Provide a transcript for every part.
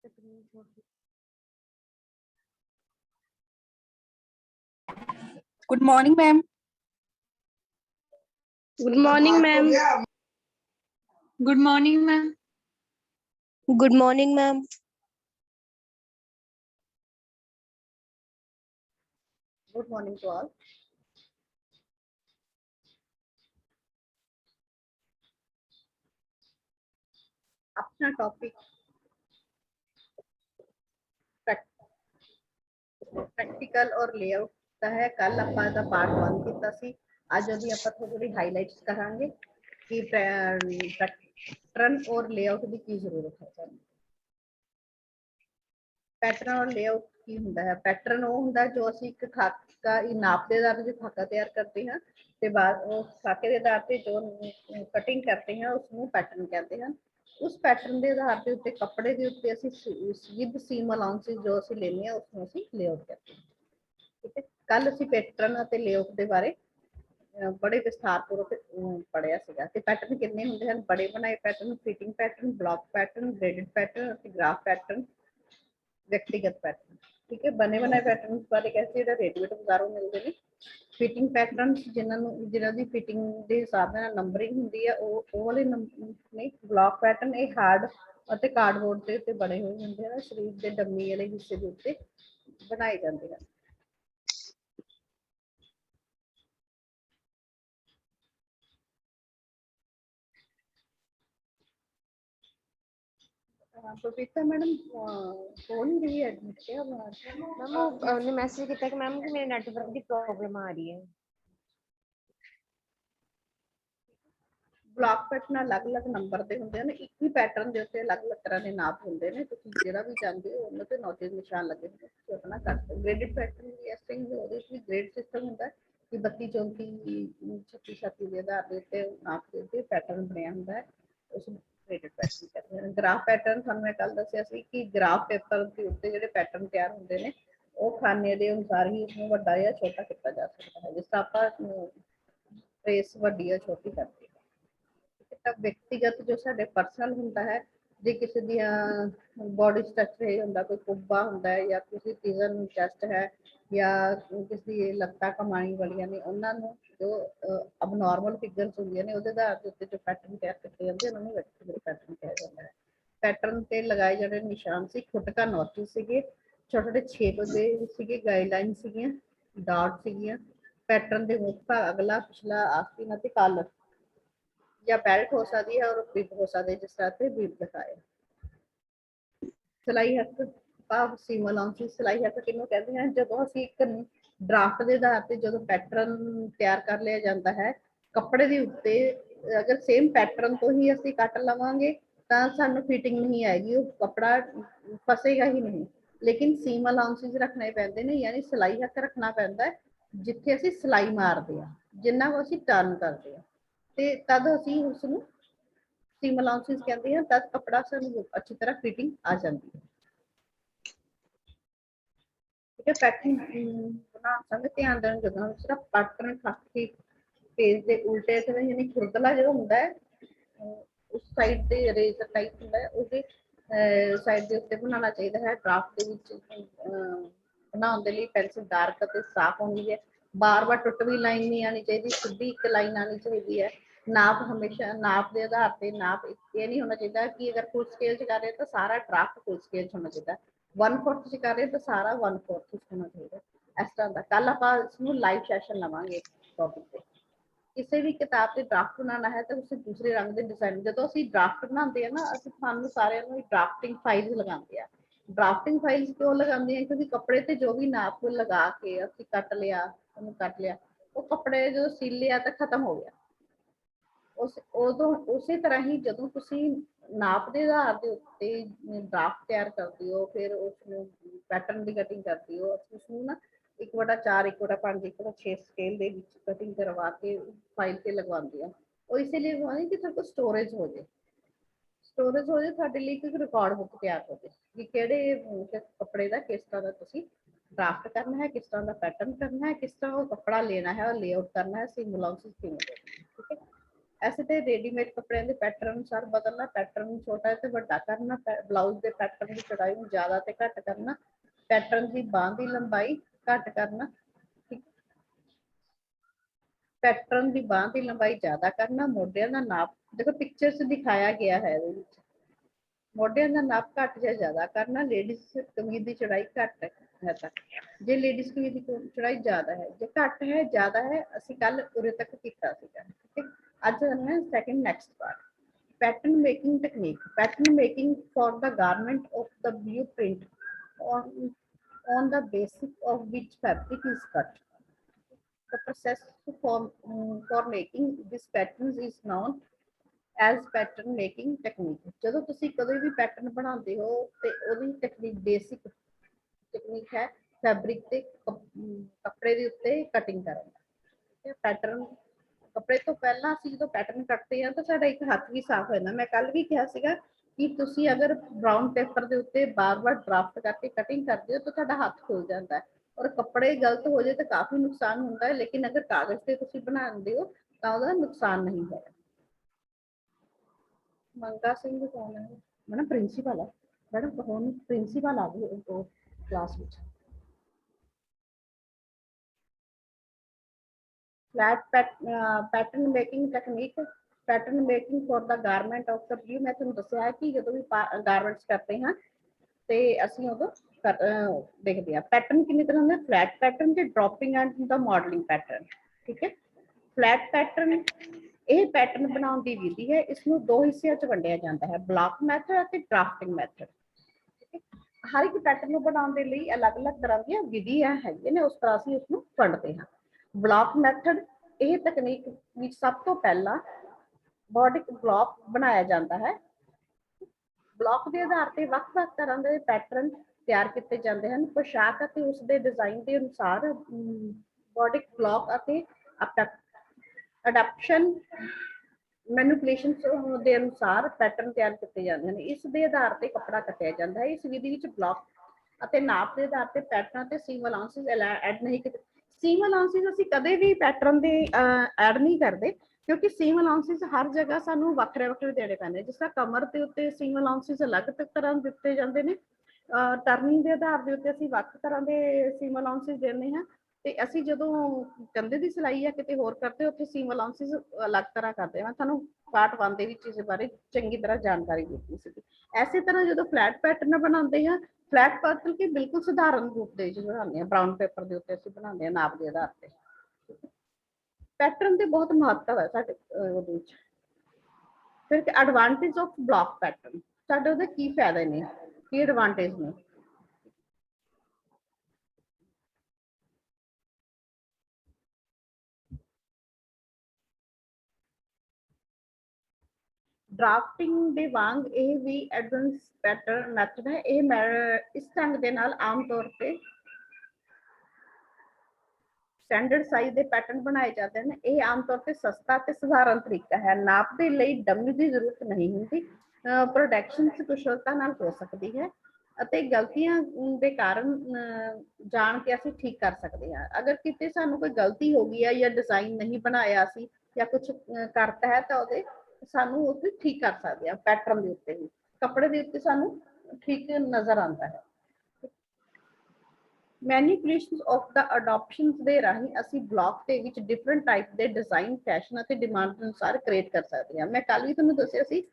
Good morning, ma'am. Good morning, ma'am. Good morning, ma'am. Good morning, ma'am. Good morning to all. अपना topic practical ਔਰ layout ਦਾ ਹੈ। ਕੱਲ ਆਪਾਂ ਦਾ part 1 ਕੀਤਾ ਸੀ। ਅੱਜ ਉਹਦੀ ਆਪਾਂ ਥੋੜੀ ਹਾਈਲਾਈਟਸ ਕਰਾਂਗੇ ਕਿ ਪੈਟਰਨ ਔਰ ਲੇਆਊਟ ਦੀ ਕੀ ਜ਼ਰੂਰਤ ਹੈ ਸਾਨੂੰ। ਪੈਟਰਨ ਔਰ ਲੇਆਊਟ ਕੀ ਹੁੰਦਾ ਹੈ? ਪੈਟਰਨ ਉਹ ਹੁੰਦਾ ਜੋ ਅਸੀਂ ਇੱਕ ਖਾਕਾ ਨਾਪ ਦੇ ਆਧਾਰ ਤੇ ਖਾਕਾ ਤਿਆਰ ਕਰਦੇ ਹਾਂ ਤੇ ਬਾਅਦ ਉਸ ਖਾਕੇ ਦੇ ਆਧਾਰ ਤੇ ਜੋ ਕਟਿੰਗ ਕਰਦੇ ਹਾਂ ਉਸਨੂੰ ਪੈਟਰਨ ਕਹਿੰਦੇ ਹਨ। ਉਸ ਪੈਟਰਨ ਦੇ ਆਧਾਰ ਦੇ ਉੱਤੇ ਕੱਪੜੇ ਦੇ ਉੱਤੇ ਅਸੀਂ ਵਿਦ ਸੀਮ ਅਲਾਉਂਸਿਸ ਜੋ ਅਸੀਂ ਲੈਂਦੇ ਹਾਂ ਉਸਨੂੰ ਅਸੀਂ ਲੇਆਊਟ ਕਰਦੇ ਹਾਂ। ਠੀਕ ਹੈ, ਕੱਲ ਅਸੀਂ ਪੈਟਰਨ ਅਤੇ ਲੇਆਊਟ ਦੇ ਬਾਰੇ ਬੜੇ ਵਿਸਥਾਰਪੂਰਵਕ ਪੜਿਆ ਸੀਗਾ ਤੇ ਪੈਟਰਨ ਕਿੰਨੇ ਹੁੰਦੇ ਹਨ? ਬੜੇ ਬਣਾਏ pattern, fitting pattern, block pattern, graded pattern ਅਤੇ ਗ੍ਰਾਫ ਪੈਟਰਨ, व्यक्तिगत पैटर्न। ठीक है, बने बनाए पैटर्न बारे कैसे रेडीमेड बाजारों मिलते हैं। फिटिंग पैटर्न जिन्हों की फिटिंग के हिसाब से नंबरिंग होंगी है वो वाले ने। ब्लॉक पैटर्न ये हार्ड और कार्डबोर्ड के उत्ते बने हुए होंगे हैं, शरीर के डमी वाले हिस्से के उत्ते बनाए जाते हैं। पपीता मैडम हो नहीं रही है एडमिट क्या मैम उन्होंने मैसेज किया कि मैम कि मेरे नेटवर्क की प्रॉब्लम आ रही है। ब्लॉक पैटर्न अलग अलग नंबर के होंगे हैं, एक ही पैटर्न के उत्ते अलग अलग तरह के नाप होंगे हैं। तुसीं जिहड़ा भी चाहते हो उन्होंने नोटिस निशान लगे होंगे, तुसीं अपना कर सकते। ग्रेडेड पैटर्न भी इस तरह ही होते हैं, ग्रेड सिस्टम होता है कि 32 34 36 36 के आधार के उत्ते नाप के उत्ते पैटर्न बनया होंदा है, उस ग्रेडेड पैटर्न कहते हैं। ग्राफ पैटर्न थानू मैं कल दस्सिया सी कि ग्राफ पेपर के उत्ते जिहड़े पैटर्न तैयार होंदे ने वो खाने के अनुसार ही उसमें वड्डा या छोटा किया जा सकता है। जिस तरह आपां ट्रेस वड्डी या छोटी करते हैं। व्यक्तिगत जो साडे पर्सनल होंदा है, जे किसी दी बॉडी स्ट्रक्चर ये होंदा, कोई कुब्बा होंदा है या किसी तीजन चेस्ट है या किसी लत्तां कमाई वालियां ने उन्हां नूं जो अबनॉर्मल फिगर्स होंदियां ने उहदे आधार दे उत्ते जो पैटर्न तैयार कीते जांदे उन्हां नूं व्यक्तिगत पैटर्न कहा जांदा है। पैटर्न ते लगाए जाने निशान सी खुटका नोटिस सीगे, छोटे छोटे छेप दे सीगे, गाइडलाइन सीगियां, डॉट सीगियां। पैटर्न दे मुख भाग अगला पिछला आस्तीन अते कॉलर या बेल्ट हो सकती है और बिब हो सकती है, जिस तरह से बिब दिखाए। सिलाई हक भाव सीम अलाउंसिस सिलाई हक किन्नू कहते हैं? जो असीं एक ड्राफ्ट के आधार पर जो पैटर्न तैयार कर लिया जाता है कपड़े के उत्ते, अगर सेम पैटर्न तो ही असीं कट लवांगे तो सानू फिटिंग नहीं आएगी, वो कपड़ा फसेगा ही नहीं। लेकिन सीम अलाउंसिस रखने पैंदे ने, यानी सिलाई हक रखना पैंदा है जिथे असीं सिलाई मारते हैं, जिन्ना को असीं टर्न करते हैं ते तद असीं उसनूं सीम अलाउंसिस कहते हैं, तद कपड़ा सानूं अच्छी तरह फिटिंग आ जाती है। ठीक है, पैटर्न बनाउण समय ध्यान देना जरूरी है। सिर्फ पैटर्न खाकी पेज के उल्टे यानी खुरदला जो होंदा है उस साइड ते रेजर टाइप होंदा है, उसके साइड के उत्ते बनाना चाहिए है। ड्राफ्ट के विच बनाउण दे लई पेंसिल डार्क अते साफ होनी है, बार बार टुट भी लाइन नहीं आनी चाहिए, सीधी एक लाइन आनी चाहिए है। नाप हमेशा नाप के आधार पर नाप ये नहीं होना चाहिए कि अगर फुल स्केल च कर रहे तो सारा ड्राफ्ट फुल स्केल होना चाहिए, 1/4 च कर रहे तो सारा 1/4 होना चाहिए। इस तरह का कल आप इसमें लाइव सैशन लवांगे टॉपिक पे। किसी भी किताब से ड्राफ्ट बनाना है तो उसे दूसरे रंग के डिजाइन जो असं ड्राफ्ट बनाते हैं ना, असं सानू सारे ड्राफ्टिंग फाइल्स लगाते हैं। ड्राफ्टिंग फाइल्स क्यों लगाते हैं? क्योंकि कपड़े से जो भी नाप लगा के असं कट लिया वो कपड़े जो सिल लिया तो खत्म हो गया। उस उसी तरह ही जो तुसी नाप के आधार के उत्ते ड्राफ्ट तैयार करते हो, फिर उसमें पैटर्न की कटिंग करते हो, उसमें ना 1/4 1/5 1/6 स्केल के कटिंग करवा के फाइल से लगवाते हैं। और इसीलिए लगवाने कि थोड़ा स्टोरेज हो जाए, स्टोरेज हो जाए साडे लिए एक रिकॉर्ड बुक तैयार हो जाए कि किहड़े कपड़े का किस तरह का तुसी ड्राफ्ट करना है, किस तरह का पैटर्न करना है, किस तरह वो कपड़ा लेना है और लेआउट करना है, सीम अलाउंसिस किवें देना है। ठीक है, ऐसे तो रेडीमेड कपड़े के पैटर्न अनुसार बदलना, पैटर्न छोटा है तो बड़ा करना, ब्लाउज के पैटर्न की चौड़ाई ज्यादा तो घट करना, पैटर्न की बांह की लंबाई घट करना, पैटर्न की बांह की लंबाई ज्यादा करना, मोढियां का नाप देखो पिक्चर च दिखाया गया है, मोढियां का नाप घट या ज्यादा करना, लेडीज कमीज की चौड़ाई घट है तक, जे लेडीज कमीज की चौड़ाई ज्यादा है, जे घट है ज्यादा है, ਅਸੀਂ कल उरे तक किया सीगा। ठीक है, ਅੱਜ करना second next part, pattern making technique, pattern making for the garment of the blueprint on the basis of which fabric is cut. The process for making this patterns is known as pattern making technique. ਜਦੋਂ ਤੁਸੀਂ ਕਦੇ ਵੀ pattern ਬਣਾਉਂਦੇ ਹੋ ਤੇ ਉਹਦੀ technique basic technique ਹੈ fabric ਤੇ ਕੱਪੜੇ ਦੇ ਉੱਤੇ ਕਟਿੰਗ ਕਰਨ ਦਾ। ਠੀਕ ਹੈ, ਪੈਟਰਨ ਕੱਪੜੇ ਤੋਂ ਪਹਿਲਾਂ ਅਸੀਂ ਜਦੋਂ ਪੈਟਰਨ ਕੱਟਦੇ ਹਾਂ ਤਾਂ ਸਾਡਾ ਇੱਕ ਹੱਥ ਵੀ ਸਾਫ਼ ਹੋ ਜਾਂਦਾ। ਮੈਂ ਕੱਲ ਵੀ ਕਿਹਾ ਸੀਗਾ ਕਿ ਤੁਸੀਂ ਅਗਰ ਬਰਾਊਨ ਪੇਪਰ ਦੇ ਉੱਤੇ ਬਾਰ-ਬਾਰ ਡਰਾਫਟ ਕਰਕੇ ਕਟਿੰਗ ਕਰਦੇ ਹੋ ਤਾਂ ਤੁਹਾਡਾ ਹੱਥ ਖੁੱਲ ਜਾਂਦਾ ਹੈ ਔਰ ਕੱਪੜੇ ਗਲਤ ਹੋ ਜਾਏ ਤਾਂ ਕਾਫੀ ਨੁਕਸਾਨ ਹੁੰਦਾ ਹੈ, ਲੇਕਿਨ ਅਗਰ ਕਾਗਜ਼ ਤੇ ਤੁਸੀਂ ਬਣਾਉਂਦੇ ਹੋ ਤਾਂ ਉਹਦਾ ਨੁਕਸਾਨ ਨਹੀਂ ਹੈ। ਮੰਗਾ ਸਿੰਘ ਕੌਣ ਹੈ? ਮੈਡਮ ਪ੍ਰਿੰਸੀਪਲ ਹੈ। ਮੈਡਮ ਹੁਣ ਪ੍ਰਿੰਸੀਪਲ ਆ ਗਏ ਉਹ ਕਲਾਸ ਵਿੱਚ। Flat pattern making technique, pattern making for the garment of the view. मैं तुहानू दस्सिया है कि जो भी गारमेंट्स करते हैं तो असीं उदों देखते हैं पैटर्न कितनी तरह के, फ्लैट पैटर्न ते dropping and the modelling pattern. ठीक है, फ्लैट पैटर्न ਇਹ ਪੈਟਰਨ ਬਣਾਉਣ ਦੀ ਵਿਧੀ ਹੈ, ਇਸ ਨੂੰ ਦੋ ਹਿੱਸਿਆਂ ਚ ਵੰਡਿਆ ਜਾਂਦਾ ਹੈ, ਬਲੌਕ ਮੈਥਡ ਅਤੇ ਡਰਾਫਟਿੰਗ ਮੈਥਡ। ਹਰ ਇੱਕ ਪੈਟਰਨ ਨੂੰ ਬਣਾਉਣ ਦੇ ਲਈ ਅਲੱਗ-ਅਲੱਗ ਤਰ੍ਹਾਂ ਦੀਆਂ ਵਿਧੀਆਂ ਹੈਗੀਆਂ ਨੇ, ਉਸ ਤਰ੍ਹਾਂ ਅਸੀਂ ਉਸ ਨੂੰ ਵੰਡਦੇ ਹਾਂ। ਬਲੌਕ ਮੈਥਡ ਇਹ ਤਕਨੀਕ ਵਿੱਚ ਸਭ ਤੋਂ ਪਹਿਲਾਂ ਬੋਡਿਕ ਬਲੌਕ ਬਣਾਇਆ ਜਾਂਦਾ ਹੈ। ਬਲੌਕ ਦੇ ਆਧਾਰ ਤੇ ਵੱਖ-ਵੱਖ ਤਰ੍ਹਾਂ ਦੇ ਪੈਟਰਨ ਤਿਆਰ ਕੀਤੇ ਜਾਂਦੇ ਹਨ। ਪੋਸ਼ਾਕ ਅਤੇ ਉਸ ਦੇ ਡਿਜ਼ਾਈਨ ਦੇ ਅਨੁਸਾਰ ਬੋਡਿਕ ਬਲੌਕ ਅਤੇ ਅਡਾਪਸ਼ਨ ਮੈਨੂਪੂਲੇਸ਼ਨ ਦੇ ਅਨੁਸਾਰ ਪੈਟਰਨ ਤਿਆਰ ਕੀਤੇ ਜਾਂਦੇ ਹਨ। ਇਸ ਦੇ ਆਧਾਰ ਤੇ ਕੱਪੜਾ ਕੱਟਿਆ ਜਾਂਦਾ ਹੈ। ਇਸ ਵਿਧੀ ਵਿੱਚ ਬਲੌਕ ਅਤੇ ਨਾਪ ਦੇ ਆਧਾਰ ਤੇ ਪੈਟਰਨ ਤੇ ਸੀਮ ਅਲਾਉਂਸਸ ਐਡ ਨਹੀਂ ਕੀਤੇ। ਸੀਮ ਅਲਾਉਂਸਸ ਅਸੀਂ ਕਦੇ ਵੀ ਪੈਟਰਨ ਦੇ ਐਡ ਨਹੀਂ ਕਰਦੇ ਕਿਉਂਕਿ ਸੀਮ ਅਲਾਉਂਸਸ ਹਰ ਜਗ੍ਹਾ ਸਾਨੂੰ ਵੱਖਰੇ ਵੱਖਰੇ ਦੇਣੇ ਪੈਂਦੇ। ਜਿਸ ਤਰ੍ਹਾਂ ਕਮਰ ਦੇ ਉੱਤੇ ਸੀਮ ਅਲਾਉਂਸਸ ਅਲੱਗ ਤਰ੍ਹਾਂ ਦਿੱਤੇ ਜਾਂਦੇ ਨੇ, ਟਰਨਿੰਗ ਦੇ ਆਧਾਰ ਦੇ ਉੱਤੇ ਅਸੀਂ ਵੱਖ ਤਰ੍ਹਾਂ ਦੇ ਸੀਮ ਅਲਾਉਂਸਸ ਦਿੰਦੇ ਹਾਂ ਤੇ ਅਸੀਂ ਜਦੋਂ ਕੰਧੇ ਦੀ ਸਿਲਾਈ ਜਾਂ ਕਿਤੇ ਹੋਰ ਕਰਦੇ ਉੱਥੇ ਸੀਮ ਅਲਾਉਂਸਸ ਅਲੱਗ ਤਰ੍ਹਾਂ ਕਰਦੇ ਹਾਂ। ਤੁਹਾਨੂੰ ਪਾਰਟ 1 ਦੇ ਵਿੱਚ ਇਸ ਬਾਰੇ ਚੰਗੀ ਤਰ੍ਹਾਂ ਜਾਣਕਾਰੀ ਦਿੱਤੀ ਸੀ। ਐਸੇ ਤਰ੍ਹਾਂ ਜਦੋਂ ਫਲੈਟ ਪੈਟਰਨ ਬਣਾਉਂਦੇ ਹਾਂ, ਫਲੈਟ ਪੈਟਰਨ ਕੀ ਬਿਲਕੁਲ ਸਧਾਰਨ ਰੂਪ ਦੇ ਵਿੱਚ ਬਣਾਉਂਦੇ ਹਾਂ, ਬਰਾਊਨ ਪੇਪਰ ਦੇ ਉੱਤੇ ਅਸੀਂ ਬਣਾਉਂਦੇ ਹਾਂ ਨਾਪ ਦੇ ਆਧਾਰ ਤੇ। ਪੈਟਰਨ ਦੇ ਬਹੁਤ ਮਹੱਤਵ ਹੈ ਸਾਡੇ ਉਹਦੇ ਵਿੱਚ। ਫਿਰ ਐਡਵਾਂਟੇਜ ਆਫ ਬਲੌਕ ਪੈਟਰਨ, ਸਾਡੇ ਉਹਦੇ ਕੀ ਫਾਇਦੇ ਨੇ, ਕੀ ਐਡਵਾਂਟੇਜ ਨੇ। ਡਰਾਫਟਿੰਗ ਦੇ ਵਾਂਗ ਇਹ ਵੀ ਐਡਵਾਂਸ ਪੈਟਰਨ ਮੈਥਡ ਹੈ। ਇਹ ਇਸ ਢੰਗ ਦੇ ਨਾਲ ਆਮ ਤੌਰ ਤੇ ਸਟੈਂਡਰਡ ਸਾਈਜ਼ ਦੇ ਪੈਟਰਨ ਬਣਾਏ ਜਾਂਦੇ ਨੇ। ਇਹ ਆਮ ਤੌਰ ਤੇ ਸਸਤਾ ਤੇ ਸਧਾਰਨ ਤਰੀਕਾ ਹੈ। ਨਾਪ ਦੇ ਲਈ ਡੰਮੀ ਦੀ ਜ਼ਰੂਰਤ ਨਹੀਂ ਹੁੰਦੀ। ਪ੍ਰੋਡਕਸ਼ਨ ਕੁਸ਼ਲਤਾ ਨਾਲ ਹੋ ਸਕਦੀ ਹੈ ਅਤੇ ਗਲਤੀਆਂ ਦੇ ਕਾਰਨ ਜਾਣ ਕੇ ਅਸੀਂ ਠੀਕ ਕਰ ਸਕਦੇ ਹਾਂ। ਅਗਰ ਕਿਤੇ ਸਾਨੂੰ ਕੋਈ ਗਲਤੀ ਹੋ ਗਈ ਹੈ ਜਾਂ ਡਿਜ਼ਾਈਨ ਨਹੀਂ ਬਣਾਇਆ ਸੀ ਜਾਂ ਕੁਝ ਕਰਤਾ ਹੈ ਤਾਂ ਉਹਦੇ ਸਾਨੂੰ ਉਸ ਠੀਕ ਕਰ ਸਕਦੇ ਹਾਂ। ਪੈਟਰਨ ਦੇ ਉੱਤੇ ਵੀ ਕੱਪੜੇ ਦੇ ਉੱਤੇ ਸਾਨੂੰ ਠੀਕ ਨਜ਼ਰ ਆਉਂਦਾ ਹੈ। ਮੈਨੀਪੂਲੇਸ਼ਨ ਆਫ ਦਾ ਅਡਾਪਸ਼ਨਸ ਦੇ ਰਾਹੀਂ ਅਸੀਂ ਬਲੌਕ ਦੇ ਵਿੱਚ ਡਿਫਰੈਂਟ ਟਾਈਪ ਦੇ ਡਿਜ਼ਾਈਨ, ਫੈਸ਼ਨ ਅਤੇ ਡਿਮਾਂਡ ਅਨੁਸਾਰ ਕ੍ਰੀਏਟ ਕਰ ਸਕਦੇ ਹਾਂ। ਮੈਂ ਕੱਲ ਵੀ ਤੁਹਾਨੂੰ ਦੱਸਿਆ ਸੀ,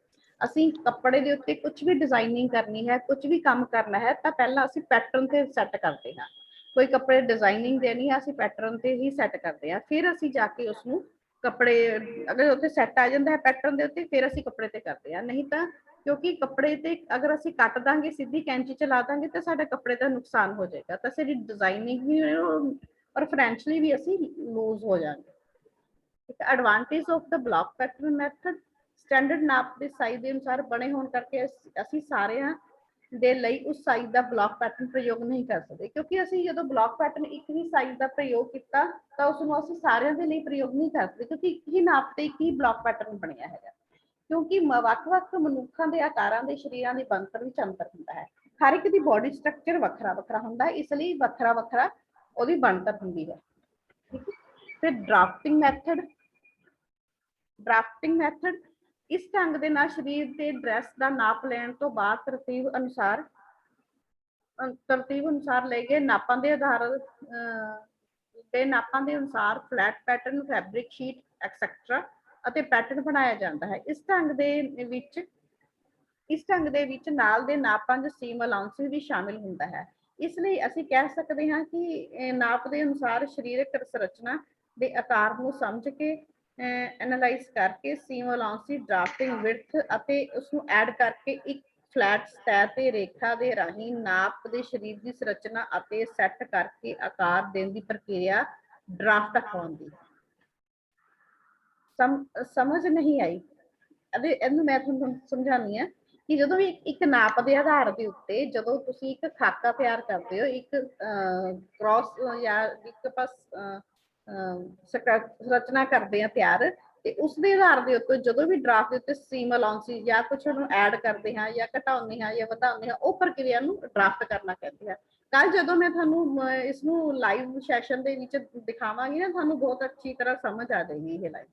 ਅਸੀਂ ਕੱਪੜੇ ਦੇ ਉੱਤੇ ਕੁਝ ਵੀ ਡਿਜ਼ਾਈਨਿੰਗ ਕਰਨੀ ਹੈ, ਕੁਝ ਵੀ ਕੰਮ ਕਰਨਾ ਹੈ ਤਾਂ ਪਹਿਲਾਂ ਅਸੀਂ ਪੈਟਰਨ ਤੇ ਸੈੱਟ ਕਰਦੇ ਹਾਂ। ਕੋਈ ਕੱਪੜੇ ਡਿਜ਼ਾਈਨਿੰਗ ਦੇਣੀ ਹੈ ਅਸੀਂ ਪੈਟਰਨ ਤੇ ਹੀ ਸੈੱਟ ਕਰਦੇ ਹਾਂ, ਫਿਰ ਅਸੀਂ ਜਾ ਕੇ ਉਸਨੂੰ ਕੱਪੜੇ ਅਗਰ ਉੱਥੇ ਸੈੱਟ ਆ ਜਾਂਦਾ ਹੈ ਪੈਟਰਨ ਦੇ ਉੱਤੇ ਫਿਰ ਅਸੀਂ ਕੱਪੜੇ ਤੇ ਕਰਦੇ ਹਾਂ। ਨਹੀਂ ਤਾਂ ਕਿਉਂਕਿ ਕੱਪੜੇ ਤੇ ਅਗਰ ਅਸੀਂ ਕੱਟ ਦਾਂਗੇ, ਸਿੱਧੀ ਕੈਂਚੀ ਚਲਾ ਦਾਂਗੇ ਤਾਂ ਸਾਡੇ ਕੱਪੜੇ ਦਾ ਨੁਕਸਾਨ ਹੋ ਜਾਏਗਾ ਤਾਂ ਸਾਡੀ ਡਿਜ਼ਾਈਨਿੰਗ ਵੀ ਔਰ ਫਾਈਨੈਂਸ਼ਲੀ ਵੀ ਅਸੀਂ ਲੂਜ਼ ਹੋ ਜਾਵਾਂਗੇ। ਠੀਕ ਹੈ, advantage of the block pattern method, standard ਨਾਪ ਦੇ ਸਾਈਜ਼ ਦੇ ਅਨੁਸਾਰ ਬਣੇ ਹੋਣ ਕਰਕੇ ਅਸੀਂ ਸਾਰਿਆਂ ਦੇ ਲਈ ਉਸ ਸਾਈਜ਼ ਦਾ ਬਲੌਕ ਪੈਟਰਨ ਪ੍ਰਯੋਗ ਨਹੀਂ ਕਰ ਸਕਦੇ ਕਿਉਂਕਿ ਅਸੀਂ ਜਦੋਂ ਬਲੌਕ ਪੈਟਰਨ ਇੱਕ ਹੀ ਸਾਈਜ਼ ਦਾ ਪ੍ਰਯੋਗ ਕੀਤਾ ਤਾਂ ਉਸ ਨੂੰ ਅਸੀਂ ਸਾਰਿਆਂ ਦੇ ਲਈ ਪ੍ਰਯੋਗ ਨਹੀਂ ਕਰ ਸਕਦੇ ਕਿਉਂਕਿ ਇੱਕ ਹੀ ਨਾਪ ਤੇ ਇੱਕ ਹੀ ਬਲੌਕ ਪੈਟਰਨ ਬਣਿਆ ਹੈਗਾ। ਕਿਉਂਕਿ ਵੱਖ-ਵੱਖ ਮਨੁੱਖਾਂ ਦੇ ਆਕਾਰਾਂ ਦੇ ਸਰੀਰਾਂ ਦੀ ਬਣਤਰ ਵਿੱਚ ਅੰਤਰ ਹੁੰਦਾ ਹੈ। ਹਰ ਇੱਕ ਦੀ ਬੋਡੀ ਸਟਰਕਚਰ ਵੱਖਰਾ-ਵੱਖਰਾ ਹੁੰਦਾ ਹੈ, ਇਸ ਲਈ ਵੱਖਰਾ-ਵੱਖਰਾ ਉਹਦੀ ਬਣਤਰ ਹੁੰਦੀ ਹੈ। ਠੀਕ ਹੈ, ਫਿਰ ਡਰਾਫਟਿੰਗ ਮੈਥਡ, ਡਰਾਫਟਿੰਗ ਮੈਥਡ, ਇਸ ਢੰਗ ਦੇ ਨਾਲ ਸਰੀਰ ਤੇ ਡਰੈਸ ਦਾ ਨਾਪ ਲੈਣ ਤੋਂ ਬਾਅਦ ਤਰਤੀਬ ਅਨੁਸਾਰ ਲਏ ਗਏ ਨਾਪਾਂ ਦੇ ਅਨੁਸਾਰ flat pattern, fabric sheet etcetera ਅਤੇ ਪੈਟਰਨ ਬਣਾਇਆ ਜਾਂਦਾ ਹੈ। ਇਸ ਢੰਗ ਦੇ ਵਿੱਚ ਨਾਲ ਦੇ ਨਾਪਾਂ 'ਚ ਸੀਮ ਅਲਾਉਂਸਿਸ ਵੀ ਸ਼ਾਮਿਲ ਹੁੰਦਾ ਹੈ। ਇਸ ਲਈ ਅਸੀਂ ਕਹਿ ਸਕਦੇ ਹਾਂ ਕਿ ਨਾਪ ਦੇ ਅਨੁਸਾਰ ਸਰੀਰਕ ਸੰਰਚਨਾ ਦੇ ਆਕਾਰ ਨੂੰ ਸਮਝ ਕੇ ਐਨਾਲਾਈਜ਼ ਕਰਕੇ ਸੀਮ ਅਲਾਉਂਸਿਸ, ਡਰਾਫਟਿੰਗ ਵਿਡਥ ਅਤੇ ਉਸ ਨੂੰ ਐਡ ਕਰਕੇ ਇੱਕ ਫਲੈਟ ਸਤਹ ਤੇ ਰੇਖਾ ਦੇ ਰਾਹੀਂ ਨਾਪ ਦੇ ਸਰੀਰ ਦੀ ਸੰਰਚਨਾ ਅਤੇ ਸੈੱਟ ਕਰਕੇ ਆਕਾਰ ਦੇਣ ਦੀ ਪ੍ਰਕਿਰਿਆ ਡਰਾਫਟ ਅਖਵਾਉਂਦੀ। ਸਮਝ ਨਹੀਂ ਆਈ? ਇਹਨੂੰ ਮੈਂ ਤੁਹਾਨੂੰ ਸਮਝਾਉਂਦੀ ਹਾਂ ਕਿ ਜਦੋਂ ਵੀ ਇੱਕ ਨਾਪ ਦੇ ਆਧਾਰ ਦੇ ਉੱਤੇ ਜਦੋਂ ਤੁਸੀਂ ਇੱਕ ਖਾਕਾ ਤਿਆਰ ਕਰਦੇ ਹੋ, ਇੱਕ ਕ੍ਰਾਸ ਜਾਂ ਇੱਕ ਰਚਨਾ ਕਰਦੇ ਆ ਤਿਆਰ, ਤੇ ਉਸ ਦੇ ਆਧਾਰ ਦੇ ਉੱਤੇ ਜਦੋਂ ਵੀ ਡਰਾਫਟ ਦੇ ਉੱਤੇ ਸੀਮ ਅਲਾਉਂਸਿਸ ਜਾਂ ਕੁਛ ਨੂੰ ਐਡ ਕਰਦੇ ਹਾਂ ਜਾਂ ਘਟਾਉਂਦੇ ਹਾਂ ਜਾਂ ਵਧਾਉਂਦੇ ਹਾਂ, ਉਹ ਪ੍ਰਕਿਰਿਆ ਨੂੰ ਡਰਾਫਟ ਕਰਨਾ ਕਹਿੰਦੇ ਆ। ਕੱਲ ਜਦੋਂ ਮੈਂ ਤੁਹਾਨੂੰ ਇਸ ਨੂੰ ਲਾਈਵ ਸੈਸ਼ਨ ਦੇ ਵਿੱਚ ਦਿਖਾਵਾਂਗੀ ਨਾ, ਤੁਹਾਨੂੰ ਬਹੁਤ ਅੱਛੀ ਤਰ੍ਹਾਂ ਸਮਝ ਆ ਜਾਏਗੀ ਇਹ ਲਾਈਵ।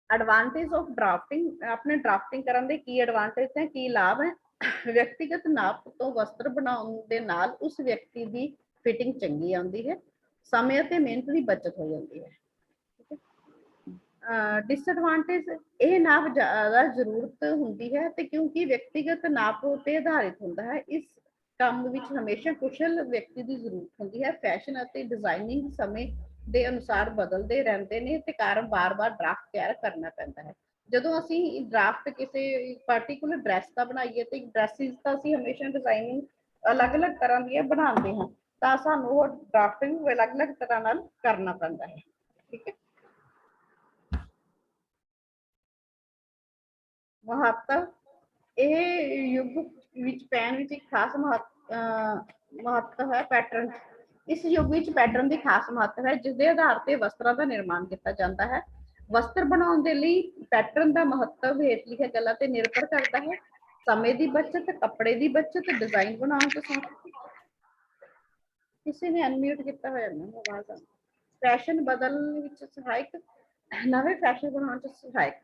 ਐਡਵਾਂਟੇਜ ਆਫ ਡਰਾਫਟਿੰਗ, ਆਪਣੇ ਡਰਾਫਟਿੰਗ ਕਰਨ ਦੇ ਕੀ ਐਡਵਾਂਟੇਜ ਹੈ, ਕੀ ਲਾਭ ਹੈ? ਵਿਅਕਤੀਗਤ ਨਾਪ ਤੋਂ ਵਸਤਰ ਬਣਾਉਣ ਦੇ ਨਾਲ ਉਸ ਵਿਅਕਤੀ ਦੀ ਫਿਟਿੰਗ ਚੰਗੀ ਆਉਂਦੀ ਹੈ, ਸਮੇਂ ਅਤੇ ਮਿਹਨਤ ਦੀ ਬਚਤ ਹੋ ਜਾਂਦੀ ਹੈ। ਡਿਸਐਡਵਾਂਟੇਜ, ਇਹ ਨਾਪ ਜ਼ਿਆਦਾ ਜ਼ਰੂਰਤ ਹੁੰਦੀ ਹੈ ਤੇ ਕਿਉਂਕਿ ਵਿਅਕਤੀਗਤ ਨਾਪ ਤੇ ਆਧਾਰਿਤ ਹੁੰਦਾ ਹੈ, ਇਸ ਕੰਮ ਵਿੱਚ ਹਮੇਸ਼ਾ ਕੁਸ਼ਲ ਵਿਅਕਤੀ ਦੀ ਜ਼ਰੂਰਤ ਹੁੰਦੀ ਹੈ। ਫੈਸ਼ਨ ਅਤੇ ਡਿਜ਼ਾਈਨਿੰਗ ਸਮੇਂ ਦੇ ਅਨੁਸਾਰ ਬਦਲਦੇ ਰਹਿੰਦੇ ਨੇ ਤੇ ਕਾਰਨ ਬਾਰ-ਬਾਰ ਡਰਾਫਟ ਤਿਆਰ ਕਰਨਾ ਪੈਂਦਾ ਹੈ। ਜਦੋਂ ਅਸੀਂ ਡਰਾਫਟ ਕਿਸੇ ਪਾਰਟਿਕੂਲਰ ਡਰੈਸ ਦਾ ਬਣਾਈਏ ਤੇ ਡਰੈਸਿਸ ਤਾਂ ਅਸੀਂ ਹਮੇਸ਼ਾ ਡਿਜ਼ਾਈਨਿੰਗ ਅਲੱਗ-ਅਲੱਗ ਤਰ੍ਹਾਂ ਦੀਆਂ ਬਣਾਉਂਦੇ ਹਾਂ, ਤਾਂ ਸਾਨੂੰ ਉਹ ਡਰਾਫਟਿੰਗ ਅਲੱਗ-ਅਲੱਗ ਤਰ੍ਹਾਂ ਨਾਲ ਕਰਨਾ ਪੈਂਦਾ ਹੈ। ਠੀਕ ਹੈ। ਮਹੱਤਵ, ਇਹ ਯੁੱਗ ਵਿੱਚ ਪੈਨ ਵਿੱਚ ਇੱਕ ਖਾਸ ਮਹੱਤਵ ਹੈ। ਪੈਟਰਨ, ਇਸ ਯੁੱਗ ਵਿੱਚ ਪੈਟਰਨ ਦੀ ਖਾਸ ਮਹੱਤਵ ਹੈ ਜਿਸ ਦੇ ਆਧਾਰ ਤੇ ਵਸਤਰਾਂ ਦਾ ਨਿਰਮਾਣ ਕੀਤਾ ਜਾਂਦਾ ਹੈ। ਵਸਤਰ ਬਣਾਉਣ ਦੇ ਲਈ ਪੈਟਰਨ ਦਾ ਮਹੱਤਵ ਹੇਠ ਲਿਖੇ ਗੱਲਾਂ ਤੇ ਨਿਰਭਰ ਕਰਦਾ ਹੈ। ਸਮੇਂ ਦੀ ਬਚਤ, ਕੱਪੜੇ ਦੀ ਬਚਤ, ਡਿਜ਼ਾਈਨ ਬਣਾਉਣ ਤੋਂ ਕਿਸੇ ਨੇ ਅਨਮਿਊਟ ਕੀਤਾ ਹੋਇਆ ਨਾ ਆਵਾਜ਼ ਆ। ਫੈਸ਼ਨ ਬਦਲਣ ਵਿੱਚ ਸਹਾਇਕ, ਨਵੇਂ ਫੈਸ਼ਨ ਬਣਾਉਣ ਚ ਸਹਾਇਕ,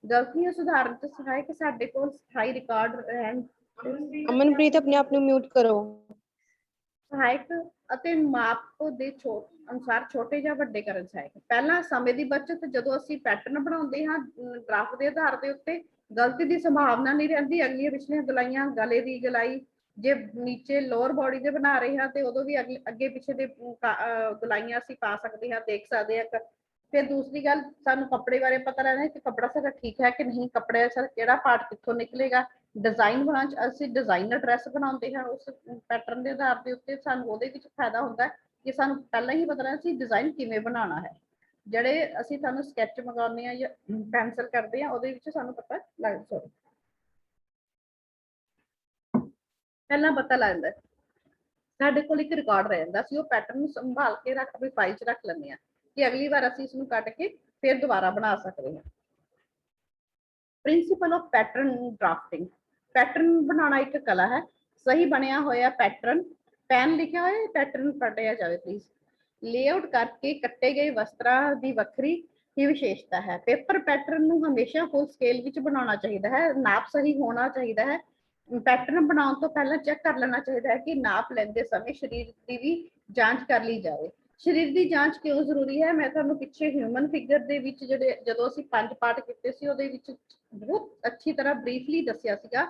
ਗਲਤੀਆਂ ਸੁਧਾਰਨ ਚ ਸਹਾਇਕ, ਸਾਡੇ ਕੋਲ ਸਥਾਈ ਰਿਕਾਰਡ ਰਹਿਣ। ਅਮਨਪ੍ਰੀਤ ਆਪਣੇ ਆਪ ਨੂੰ ਮਿਊਟ ਕਰੋ। ਸਹਾਇਕ ਅਤੇ ਮਾਪ ਦੇ ਅਨੁਸਾਰ ਛੋਟੇ ਜਾਂ ਵੱਡੇ ਕਰਨ ਸਹਾਇਕ। ਪਹਿਲਾਂ ਸਮੇਂ ਦੀ ਬਚਤ, ਜਦੋਂ ਅਸੀਂ ਪੈਟਰਨ ਬਣਾਉਂਦੇ ਹਾਂ ਡਰਾਫਟ ਦੇ ਆਧਾਰ ਦੇ ਉੱਤੇ ਗਲਤੀ ਦੀ ਸੰਭਾਵਨਾ ਨਹੀਂ ਰਹਿੰਦੀ। ਅਗਲੀਆਂ ਪਿਛਲੀਆਂ ਗਲਾਈਆਂ, ਗਲੇ ਦੀ ਗਲਾਈ ਜੇ ਨੀਚੇ ਲੋਅਰ ਬੋਡੀ ਦੇ ਬਣਾ ਰਹੇ ਹਾਂ ਤੇ ਉਦੋਂ ਵੀ ਅੱਗੇ ਪਿੱਛੇ ਦੇ ਗਲਾਈਆਂ ਅਸੀਂ ਪਾ ਸਕਦੇ ਹਾਂ, ਦੇਖ ਸਕਦੇ ਹਾਂ। ਫਿਰ ਦੂਸਰੀ ਗੱਲ, ਸਾਨੂੰ ਕੱਪੜੇ ਬਾਰੇ ਪਤਾ ਰਹਿਣਾ ਕਿ ਕੱਪੜਾ ਸਾਡਾ ਠੀਕ ਹੈ ਕਿ ਨਹੀਂ, ਕੱਪੜੇ ਦਾ ਕਿਹੜਾ ਪਾਰਟ ਕਿੱਥੋਂ ਨਿਕਲੇਗਾ। ਡਿਜ਼ਾਈਨ ਬਣਾਉਣ ਚ ਅਸੀਂ ਡਿਜ਼ਾਈਨਰ ਡਰੈਸ ਬਣਾਉਂਦੇ ਹਾਂ ਉਸ ਪੈਟਰਨ ਦੇ ਆਧਾਰ ਦੇ ਉੱਤੇ, ਸਾਨੂੰ ਉਹਦੇ ਵਿੱਚ ਫਾਇਦਾ ਹੁੰਦਾ ਕਿ ਸਾਨੂੰ ਪਹਿਲਾਂ ਹੀ ਪਤਾ ਰਹਿਣਾ ਸੀ ਡਿਜ਼ਾਈਨ ਕਿਵੇਂ ਬਣਾਉਣਾ ਹੈ। ਜਿਹੜੇ ਅਸੀਂ ਤੁਹਾਨੂੰ ਸਕੈਚ ਮੰਗਾਉਂਦੇ ਹਾਂ ਜਾਂ ਪੈਨਸਲ ਕਰਦੇ ਹਾਂ, ਉਹਦੇ ਵਿੱਚ ਸਾਨੂੰ ਪਤਾ ਲੱਗਦਾ, ਪਹਿਲਾਂ ਪਤਾ ਲੱਗਦਾ, ਸਾਡੇ ਕੋਲ ਇੱਕ ਰਿਕਾਰਡ ਰਹਿ ਜਾਂਦਾ, ਅਸੀਂ ਉਹ ਪੈਟਰਨ ਨੂੰ ਸੰਭਾਲ ਕੇ ਆਪਣੀ ਫਾਈਲ 'ਚ ਰੱਖ ਲੈਂਦੇ ਹਾਂ ਕਿ ਅਗਲੀ ਵਾਰ ਅਸੀਂ ਇਸ ਨੂੰ ਕੱਟ ਕੇ ਫਿਰ ਦੁਬਾਰਾ ਬਣਾ ਸਕਦੇ ਹਾਂ। Principal of pattern drafting, pattern ਬਣਾਉਣਾ ਇੱਕ ਕਲਾ ਹੈ। ਸਹੀ ਬਣਿਆ ਹੋਇਆ ਪੈਟਰਨ, ਪੈਨ ਲਿਖਿਆ ਹੋਇਆ ਪੈਟਰਨ ਪੜ੍ਹਿਆ ਜਾਵੇ ਪਲੀਜ਼, ਲੇਆਊਟ ਕਰਕੇ ਕੱਟੇ ਗਏ ਵਸਤਰਾਂ ਦੀ ਵੱਖਰੀ ਹੀ ਵਿਸ਼ੇਸ਼ਤਾ ਹੈ। ਪੇਪਰ ਪੈਟਰਨ ਨੂੰ ਹਮੇਸ਼ਾ ਫੁੱਲ ਸਕੇਲ ਵਿੱਚ ਬਣਾਉਣਾ ਚਾਹੀਦਾ ਹੈ, ਨਾਪ ਸਹੀ ਹੋਣਾ ਚਾਹੀਦਾ ਹੈ। ਪੈਟਰਨ ਬਣਾਉਣ ਤੋਂ ਪਹਿਲਾਂ ਚੈੱਕ ਕਰ ਲੈਣਾ ਚਾਹੀਦਾ ਹੈ ਕਿ ਨਾਪ ਲੈਂਦੇ ਸਮੇਂ ਸਰੀਰ ਦੀ ਵੀ ਜਾਂਚ ਕਰ ਲਈ ਜਾਵੇ। ਸਰੀਰ ਦੀ ਜਾਂਚ ਕਿਉਂ ਜ਼ਰੂਰੀ ਹੈ? ਮੈਂ ਤੁਹਾਨੂੰ ਪਿੱਛੇ ਹਿਊਮਨ ਫਿਗਰ ਦੇ ਵਿੱਚ ਜਦੋਂ ਅਸੀਂ 5 ਪਾਰਟ ਕੀਤੇ ਸੀ ਉਹਦੇ ਵਿੱਚ ਬਹੁਤ ਅੱਛੀ ਤਰ੍ਹਾਂ ਬਰੀਫਲੀ ਦੱਸਿਆ ਸੀਗਾ,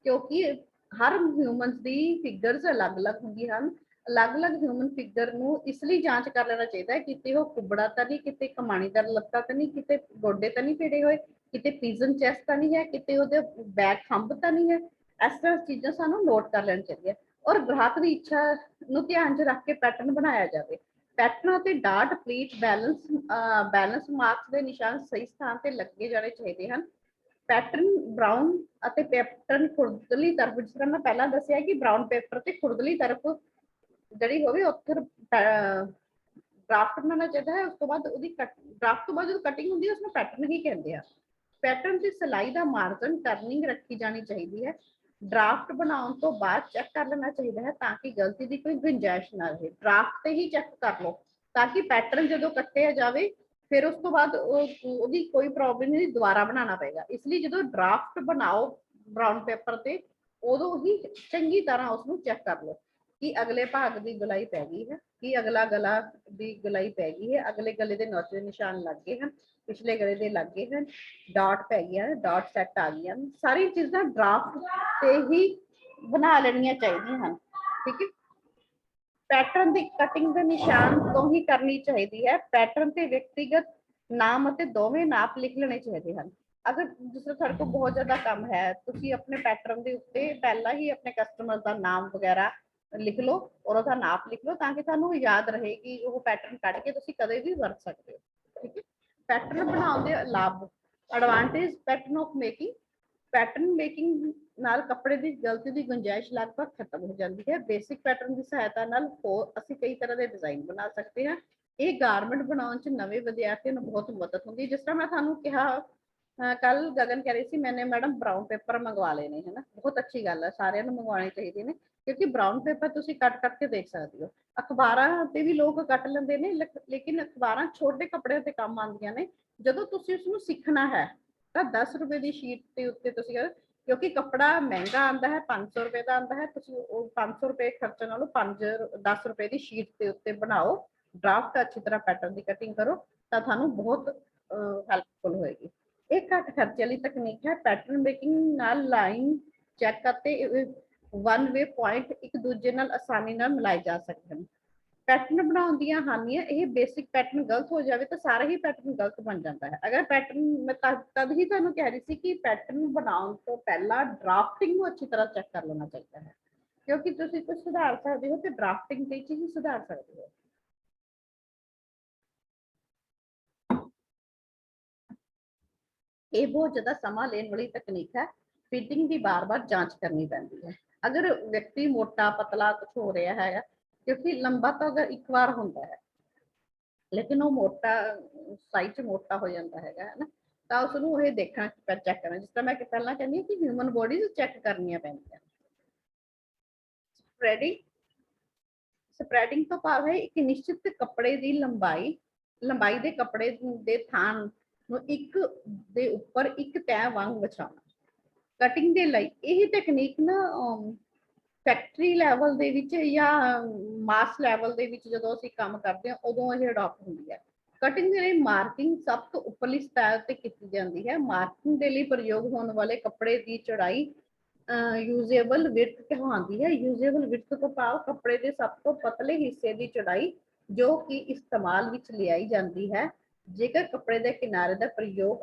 ਕਿਉਂਕਿ ਹਰ ਹਿਊਮਨ ਦੀ ਫਿਗਰਸ ਅਲੱਗ-ਅਲੱਗ ਹੁੰਦੀਆਂ ਹਨ। ਅਲੱਗ-ਅਲੱਗ ਹਿਊਮਨ ਫਿਗਰ ਨੂੰ ਇਸ ਲਈ ਜਾਂਚ ਕਰ ਲੈਣਾ ਚਾਹੀਦਾ ਹੈ ਕਿਤੇ ਉਹ ਕੁਬੜਾ ਤਾਂ ਨਹੀਂ, ਕਿਤੇ ਕਮਾਣੀਦਾਰ ਲੱਤਾਂ ਤਾਂ ਨਹੀਂ, ਕਿਤੇ ਗੋਡੇ ਤਾਂ ਨਹੀਂ ਭਿੜੇ ਹੋਏ, ਕਿਤੇ ਪੀਜਨ ਚੈਸਟ ਤਾਂ ਨਹੀਂ ਹੈ, ਕਿਤੇ ਉਹਦੇ ਬੈਕ ਖੰਭ ਤਾਂ ਨਹੀਂ ਹੈ। ਇਸ ਤਰ੍ਹਾਂ ਚੀਜ਼ਾਂ ਸਾਨੂੰ ਨੋਟ ਕਰ ਲੈਣੀ ਚਾਹੀਦੀਆਂ ਔਰ ਗ੍ਰਾਹਕ ਦੀ ਇੱਛਾ ਨੂੰ ਧਿਆਨ 'ਚ ਰੱਖ ਕੇ ਪੈਟਰਨ ਬਣਾਇਆ ਜਾਵੇ। ਪੈਟਰਨ ਅਤੇ ਡਾਟ, ਪਲੀਟ, ਬੈਲੈਂਸ ਮਾਰਕਸ ਦੇ ਨਿਸ਼ਾਨ ਸਹੀ ਸਥਾਨ ਤੇ ਲੱਗੇ ਜਾਣੇ ਚਾਹੀਦੇ ਹਨ। ਪੈਟਰਨ ਬਰਾਊਨ ਅਤੇ ਪੈਟਰਨ ਖੁਰਦਲੀ ਤਰਫ, ਜਿਸ ਤਰ੍ਹਾਂ ਮੈਂ ਪਹਿਲਾਂ ਦੱਸਿਆ ਕਿ ਬਰਾਊਨ ਪੇਪਰ ਤੇ ਖੁਰਦਲੀ ਤਰਫ ਜਿਹੜੀ ਹੋਵੇ ਉੱਥੇ ਡਰਾਫਟ ਬਣਾਉਣਾ ਚਾਹੀਦਾ ਹੈ। ਉਸ ਤੋਂ ਬਾਅਦ ਉਹਦੀ ਡਰਾਫਟ ਤੋਂ ਬਾਅਦ ਜਦੋਂ ਕਟਿੰਗ ਹੁੰਦੀ ਹੈ ਉਸਨੂੰ ਪੈਟਰਨ ਹੀ ਕਹਿੰਦੇ ਆ। ਪੈਟਰਨ ਦੀ ਸਿਲਾਈ ਦਾ ਮਾਰਜਨ ਟਰਨਿੰਗ ਰੱਖੀ ਜਾਣੀ ਚਾਹੀਦੀ ਹੈ। ਡਰਾਫਟ ਬਣਾਉਣ ਤੋਂ ਬਾਅਦ ਚੈੱਕ ਕਰ ਲੈਣਾ ਚਾਹੀਦਾ ਹੈ ਤਾਂ ਕਿ ਗਲਤੀ ਦੀ ਕੋਈ ਗੁੰਜਾਇਸ਼ ਨਾ ਰਹੇ। ਡਰਾਫਟ ਤੇ ਹੀ ਚੈੱਕ ਕਰ ਲਓ ਤਾਂ ਕਿ ਪੈਟਰਨ ਜਦੋਂ ਕੱਟਿਆ ਜਾਵੇ फिर उस तो बाद ਉਹਦੀ ਕੋਈ ਪ੍ਰੋਬਲਮ ਨਹੀਂ, ਦੁਬਾਰਾ ਬਣਾਉਣਾ ਪਏਗਾ। ਇਸ ਲਈ ਜਦੋਂ ਡਰਾਫਟ ਬਣਾਓ ਬਰਾਊਨ ਪੇਪਰ ਤੇ ਉਦੋਂ ਹੀ ਚੰਗੀ ਤਰ੍ਹਾਂ ਉਸ ਨੂੰ ਚੈੱਕ ਕਰ ਲਓ ਕਿ ਅਗਲੇ ਭਾਗ ਦੀ ਗਲਾਈ ਪੈ ਗਈ ਹੈ, ਕਿ ਅਗਲਾ ਗਲਾ ਦੀ ਗਲਾਈ ਪੈ ਗਈ ਹੈ, ਅਗਲੇ ਗਲੇ ਦੇ ਨੌਚ ਦੇ ਨਿਸ਼ਾਨ ਲੱਗ ਗਏ ਹਨ, ਪਿਛਲੇ ਗਲੇ ਦੇ ਲੱਗ ਗਏ ਹਨ, ਡਾਟ ਪੈ ਗਈਆਂ, ਡਾਟ ਸੈੱਟ ਆ ਗਈਆਂ। ਸਾਰੀ ਚੀਜ਼ਾਂ ਡਰਾਫਟ ਤੇ ਹੀ ਬਣਾ ਲੈਣੀਆਂ ਚਾਹੀਦੀਆਂ ਹਨ। ਠੀਕ ਹੈ। ਪੈਟਰਨ ਦੀ ਕਟਿੰਗ ਦੇ ਨਿਸ਼ਾਨ ਤੋਂ ਹੀ ਕਰਨੀ ਚਾਹੀਦੀ ਹੈ। ਪੈਟਰਨ ਤੇ ਵਿਅਕਤੀਗਤ ਨਾਮ ਅਤੇ ਦੋਵੇਂ ਨਾਪ ਲਿਖ ਲੈਣੇ ਚਾਹੀਦੇ ਹਨ। ਅਗਰ ਜਿਸ ਤਰ੍ਹਾਂ ਤੁਹਾਡੇ ਕੋਲ ਬਹੁਤ ਜ਼ਿਆਦਾ ਕੰਮ ਹੈ, ਤੁਸੀਂ ਆਪਣੇ ਪੈਟਰਨ ਦੇ ਉੱਤੇ ਪਹਿਲਾਂ ਹੀ ਆਪਣੇ ਕਸਟਮਰ ਦਾ ਨਾਮ ਵਗੈਰਾ ਲਿਖ ਲਓ ਔਰ ਉਹਦਾ ਨਾਪ ਲਿਖ ਲਓ, ਤਾਂ ਕਿ ਤੁਹਾਨੂੰ ਯਾਦ ਰਹੇ ਕਿ ਉਹ ਪੈਟਰਨ ਕੱਢ ਕੇ ਤੁਸੀਂ ਕਦੇ ਵੀ ਵਰਤ ਸਕਦੇ ਹੋ। ਠੀਕ ਹੈ। ਪੈਟਰਨ ਬਣਾਉਣ ਦੇ ਲਾਭ, advantage pattern of making. Pattern making ਨਾਲ ਕੱਪੜੇ ਦੀ ਗਲਤੀ ਦੀ ਗੁੰਜਾਇਸ਼ ਲਗਭਗ ਖਤਮ ਹੋ ਜਾਂਦੀ ਹੈ। ਬੇਸਿਕ ਪੈਟਰਨ ਦੀ ਸਹਾਇਤਾ ਨਾਲ ਅਸੀਂ ਕਈ ਤਰ੍ਹਾਂ ਦੇ ਡਿਜ਼ਾਈਨ ਬਣਾ ਸਕਦੇ ਹਾਂ। ਇਹ ਗਾਰਮੈਂਟ ਬਣਾਉਣ ਚ ਨਵੇਂ ਵਿਦਿਆਰਥੀਆਂ ਨੂੰ ਬਹੁਤ ਮਦਦ ਹੁੰਦੀ ਹੈ। ਜਿਸ ਤਰ੍ਹਾਂ ਮੈਂ ਤੁਹਾਨੂੰ ਕਿਹਾ ਕੱਲ ਗਗਨ ਕਹਿ ਰਹੀ ਸੀ, ਮੈਨੇ ਮੈਡਮ ਬਰਾਊਨ ਪੇਪਰ ਮੰਗਵਾ ਲਏ ਨੇ, ਹੈ ਨਾ, ਬਹੁਤ ਅੱਛੀ ਗੱਲ ਹੈ, ਸਾਰਿਆਂ ਨੂੰ ਮੰਗਵਾਉਣੇ ਚਾਹੀਦੇ ਨੇ, ਕਿਉਂਕਿ ਬਰਾਊਨ ਪੇਪਰ ਤੁਸੀਂ ਕੱਟ ਕੇ ਦੇਖ ਸਕਦੇ ਹੋ। ਅਖਬਾਰਾਂ ਤੇ ਵੀ ਲੋਕ ਕੱਟ ਲੈਂਦੇ ਨੇ, ਲੇਕਿਨ ਅਖਬਾਰਾਂ ਛੋਟੇ ਕੱਪੜਿਆਂ ਤੇ ਕੰਮ ਆਉਂਦੀਆਂ ਨੇ। ਜਦੋਂ ਤੁਸੀਂ ਉਸਨੂੰ ਸਿੱਖਣਾ ਹੈ ਤਾਂ 10 ਰੁਪਏ ਦੀ ਸ਼ੀਟ ਦੇ ਉੱਤੇ ਤੁਸੀਂ, ਕਿਉਂਕਿ ਕੱਪੜਾ ਮਹਿੰਗਾ ਆਉਂਦਾ ਹੈ, 500 ਰੁਪਏ ਦਾ ਆਉਂਦਾ ਹੈ, ਤੁਸੀਂ ਉਹ 500 ਰੁਪਏ ਖਰਚਣ ਨਾਲੋਂ 10 ਰੁਪਏ ਦੀ ਸ਼ੀਟ ਦੇ ਉੱਤੇ ਬਣਾਓ, ਡਰਾਫਟ ਅੱਛੀ ਤਰ੍ਹਾਂ ਪੈਟਰਨ ਦੀ ਕਟਿੰਗ ਕਰੋ ਤਾਂ ਤੁਹਾਨੂੰ ਬਹੁਤ ਹੈਲਪਫੁਲ ਹੋਏਗੀ। ਇਹ ਘੱਟ ਖਰਚੇ ਵਾਲੀ ਤਕਨੀਕ ਹੈ। ਪੈਟਰਨ ਮੇਕਿੰਗ ਨਾਲ ਲਾਈਨ ਚੈੱਕ ਅਤੇ ਵਨ ਵੇ ਪੁਆਇੰਟ ਇੱਕ ਦੂਜੇ ਨਾਲ ਆਸਾਨੀ ਨਾਲ ਮਿਲਾਏ ਜਾ ਸਕਦੇ ਹਨ। ਪੈਟਰਨ ਬਣਾਉਣ ਦੀਆਂ ਹਾਨੀਆਂ, ਇਹ ਬੇਸਿਕ ਪੈਟਰਨ ਗਲਤ ਹੋ ਜਾਵੇ ਤਾਂ ਸਾਰਾ ਹੀ ਪੈਟਰਨ ਗਲਤ ਬਣ ਜਾਂਦਾ ਹੈ। ਅਗਰ ਪੈਟਰਨ, ਮੈਂ ਤਦ ਹੀ ਤੁਹਾਨੂੰ ਕਹਿ ਰਹੀ ਸੀ ਕਿ ਪੈਟਰਨ ਬਣਾਉਣ ਤੋਂ ਪਹਿਲਾਂ ਡਰਾਫਟਿੰਗ ਨੂੰ ਅੱਛੀ ਤਰ੍ਹਾਂ ਚੈੱਕ ਕਰ ਲੈਣਾ ਚਾਹੀਦਾ ਹੈ, ਕਿਉਂਕਿ ਤੁਸੀਂ ਕੁਝ ਸੁਧਾਰ ਸਕਦੇ ਹੋ ਤੇ ਡਰਾਫਟਿੰਗ ਦੇ ਵਿੱਚ ਹੀ ਸੁਧਾਰ ਸਕਦੇ ਹੋ। ਇਹ ਬਹੁਤ ਜ਼ਿਆਦਾ ਸਮਾਂ ਲੈਣ ਵਾਲੀ ਤਕਨੀਕ ਹੈ। ਫਿਟਿੰਗ ਦੀ ਬਾਰ-ਬਾਰ ਜਾਂਚ ਕਰਨੀ ਪੈਂਦੀ ਹੈ। ਅਗਰ ਵਿਅਕਤੀ ਮੋਟਾ ਪਤਲਾ ਕੁਝ ਹੋ ਰਿਹਾ ਹੈ, ਕਿਉਂਕਿ ਲੰਬਾ ਤਾਂ ਅਗਰ ਇੱਕ ਵਾਰ ਹੁੰਦਾ ਹੈ, ਲੇਕਿਨ ਉਹ ਮੋਟਾ ਸਾਈਜ਼ ਚ ਮੋਟਾ ਹੋ ਜਾਂਦਾ ਹੈਗਾ, ਹੈ ਨਾ, ਤਾਂ ਉਸ ਨੂੰ ਇਹ ਦੇਖਣਾ, ਚੈੱਕ ਕਰਨਾ, ਜਿਸ ਤਰ੍ਹਾਂ ਮੈਂ ਪਹਿਲਾਂ ਕਹਿੰਦੀ ਹਾਂ ਕਿ ਹਿਊਮਨ ਬੋਡੀਜ਼ ਚੈੱਕ ਕਰਨੀਆਂ ਪੈਂਦੀਆਂ। ਸਪਰੈਡਿੰਗ ਤੋਂ ਭਾਵ ਹੈ ਇੱਕ ਨਿਸ਼ਚਿਤ ਕੱਪੜੇ ਦੀ ਲੰਬਾਈ ਦੇ ਕੱਪੜੇ ਦੇ ਥਾਂ ਨੂੰ ਇੱਕ ਦੇ ਉੱਪਰ ਇੱਕ ਤੈਅ ਵਾਂਗ ਵਿਛਾਉਣਾ। ਕਟਿੰਗ ਦੇ ਲਈ ਇਹ ਟੈਕਨੀਕ ਨਾ ਫੈਕਟਰੀ ਲੈਵਲ ਦੇ ਵਿੱਚ ਜਾਂ ਮਾਸ ਲੈਵਲ ਦੇ ਵਿੱਚ ਜਦੋਂ ਅਸੀਂ ਕੰਮ ਕਰਦੇ ਹਾਂ ਉਦੋਂ ਇਹ ਅਡਾਪਟ ਹੁੰਦੀ ਹੈ। ਕਟਿੰਗ ਦੇ ਲਈ ਮਾਰਕਿੰਗ ਸਭ ਤੋਂ ਉੱਪਰਲੀ ਸਤਹ ਤੇ ਕੀਤੀ ਜਾਂਦੀ ਹੈ। ਮਾਰਕਿੰਗ ਦੇ ਲਈ ਪ੍ਰਯੋਗ ਹੋਣ ਵਾਲੇ ਕੱਪੜੇ ਦੀ ਚੌੜਾਈ ਯੂਜ਼ੇਬਲ ਵਿਡਥ ਕਹਾਉਂਦੀ ਹੈ। ਯੂਜ਼ੇਬਲ ਵਿਡਥ ਤੋਂ ਭਾਵ ਕੱਪੜੇ ਦੇ ਸਭ ਤੋਂ ਪਤਲੇ ਹਿੱਸੇ ਦੀ ਚੌੜਾਈ ਜੋ ਕਿ ਇਸਤੇਮਾਲ ਵਿੱਚ ਲਿਆਈ ਜਾਂਦੀ ਹੈ। ਜੇਕਰ ਕੱਪੜੇ ਦੇ ਕਿਨਾਰੇ ਦਾ ਪ੍ਰਯੋਗ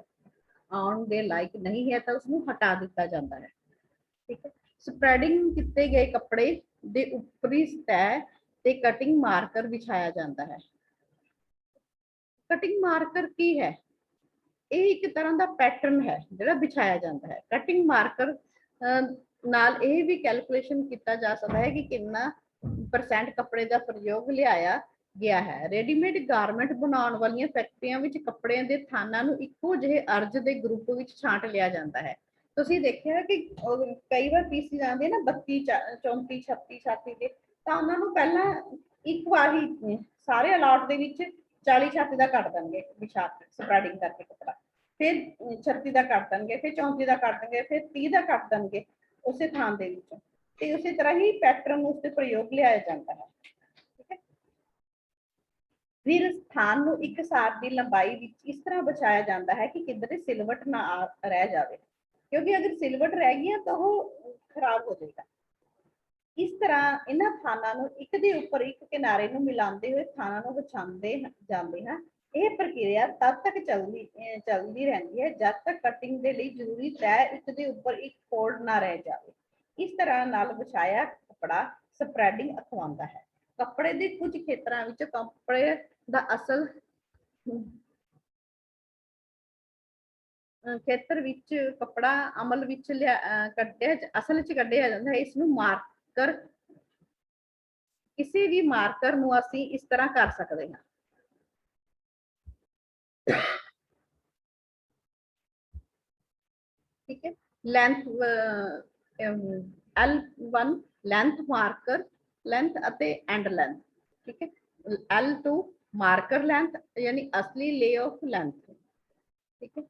ਆਉਣ ਦੇ ਲਾਇਕ ਨਹੀਂ ਹੈ ਤਾਂ ਉਸਨੂੰ ਹਟਾ ਦਿੱਤਾ ਜਾਂਦਾ ਹੈ। ਠੀਕ ਹੈ। ਸਪਰੈਡਿੰਗ ਕੀਤੇ ਗਏ ਕੱਪੜੇ ਦੇ ਉੱਪਰੀ ਸਤਹ ਤੇ ਕਟਿੰਗ ਮਾਰਕਰ ਵਿਛਾਇਆ ਜਾਂਦਾ ਹੈ। ਕਟਿੰਗ ਮਾਰਕਰ ਕੀ ਹੈ? ਇਹ ਇੱਕ ਤਰ੍ਹਾਂ ਦਾ ਪੈਟਰਨ ਹੈ ਜਿਹੜਾ ਵਿਛਾਇਆ ਜਾਂਦਾ ਹੈ। ਕਟਿੰਗ ਮਾਰਕਰ ਨਾਲ ਇਹ ਵੀ ਕੈਲਕੂਲੇਸ਼ਨ ਕੀਤਾ ਜਾ ਸਕਦਾ ਹੈ ਕਿ ਕਿੰਨਾ % ਕੱਪੜੇ ਦਾ ਪ੍ਰਯੋਗ ਲਿਆਇਆ ਗਿਆ ਹੈ। ਰੈਡੀਮੇਡ ਗਾਰਮੈਂਟ ਬਣਾਉਣ ਵਾਲੀਆਂ ਫੈਕਟਰੀਆਂ ਵਿੱਚ ਕੱਪੜਿਆਂ ਦੇ ਥਾਨਾਂ ਨੂੰ ਇੱਕੋ ਜਿਹੇ ਅਰਜ਼ ਦੇ ਗਰੁੱਪ ਵਿੱਚ ਛਾਂਟ ਲਿਆ ਜਾਂਦਾ ਹੈ। ਤੁਸੀਂ ਦੇਖਿਆ ਕਿ ਕਈ ਵਾਰ ਪੀਸੀ ਜਾਂਦੇ ਨਾ 32 34 36 36 ਦੇ, ਤਾਂ ਉਹਨਾਂ ਨੂੰ ਪਹਿਲਾਂ ਇੱਕ ਵਾਰ ਹੀ ਸਾਰੇ ਅਲਾਟ ਦੇ ਵਿੱਚ 40 36 ਦਾ ਕੱਟ ਦੇਣਗੇ ਵਿਛਾ ਕੇ ਸਪਰੈਡਿੰਗ ਕਰਕੇ ਕੱਪੜਾ, ਫਿਰ 36 ਦਾ ਕੱਟ ਦੇਣਗੇ, ਫਿਰ 34 ਦਾ ਕੱਟ ਦੇਣਗੇ, ਫਿਰ 30 ਦਾ ਕੱਟ ਦੇਣਗੇ ਉਸੇ ਥਾਂ ਦੇ ਵਿੱਚ, ਤੇ ਉਸੇ ਤਰ੍ਹਾਂ ਹੀ ਪੈਟਰਨ ਉਸ ਤੇ ਪ੍ਰਯੋਗ ਲਿਆਇਆ ਜਾਂਦਾ ਹੈ। ਠੀਕ ਹੈ। ਫਿਰ ਸਥਾਨ ਨੂੰ ਇੱਕ ਸਾਰ ਦੀ ਲੰਬਾਈ ਵਿੱਚ ਇਸ ਤਰ੍ਹਾਂ ਬਚਾਇਆ ਜਾਂਦਾ ਹੈ ਕਿ ਕਿਧਰੇ ਸਿਲਵਟ ਨਾ ਰਹਿ ਜਾਵੇ, ਕਿਉਂਕਿ ਅਗਰ ਸਿਲਵਟ ਰਹਿ ਗਈ ਤਾਂ ਉਹ ਖਰਾਬ ਹੋ ਜਾਏਗਾ। ਇਸ ਤਰ੍ਹਾਂ ਇਹਨਾਂ ਥਾਨਾਂ ਨੂੰ ਇੱਕ ਦੇ ਉੱਪਰ ਇੱਕ ਕਿਨਾਰੇ ਨੂੰ ਮਿਲਾਉਂਦੇ ਹੋਏ ਥਾਨਾਂ ਨੂੰ ਵਿਛਾਉਂਦੇ ਜਾਂਦੇ ਹਨ। ਇਹ ਪ੍ਰਕਿਰਿਆ ਤਦ ਤੱਕ ਚੱਲਦੀ ਰਹਿੰਦੀ ਹੈ ਜਦ ਤੱਕ ਕਟਿੰਗ ਦੇ ਲਈ ਜ਼ਰੂਰੀ ਤੈਅ ਇੱਕ ਦੇ ਉੱਪਰ ਇੱਕ ਫੋਲਡ ਨਾ ਰਹਿ ਜਾਵੇ। ਇਸ ਤਰ੍ਹਾਂ ਨਾਲ ਵਿਛਾਇਆ ਕੱਪੜਾ ਸਪਰੈਡਿੰਗ ਅਖਵਾਉਂਦਾ ਹੈ। ਕੱਪੜੇ ਦੇ ਕੁਝ ਖੇਤਰਾਂ ਵਿੱਚ ਕੱਪੜੇ ਦਾ ਅਸਲ ਖੇਤਰ ਵਿੱਚ ਕੱਪੜਾ ਅਮਲ ਵਿੱਚ ਅਸਲ ਵਿੱਚ ਕੱਢਿਆ ਜਾਂਦਾ ਹੈ। ਇਸ ਨੂੰ ਮਾਰਕਰ, ਕਿਸੇ ਵੀ ਮਾਰਕਰ ਨੂੰ ਅਸੀਂ ਇਸ ਤਰ੍ਹਾਂ ਕਰ ਸਕਦੇ ਹਾਂ। ਠੀਕ ਹੈ। Length L1 length marker, length ਅਤੇ ਐਂਡ ਲੈਂਥ। ਠੀਕ ਹੈ। L2 मार्कर लेंथ यानी असली ले ऑफ लेंथ, ठीक है।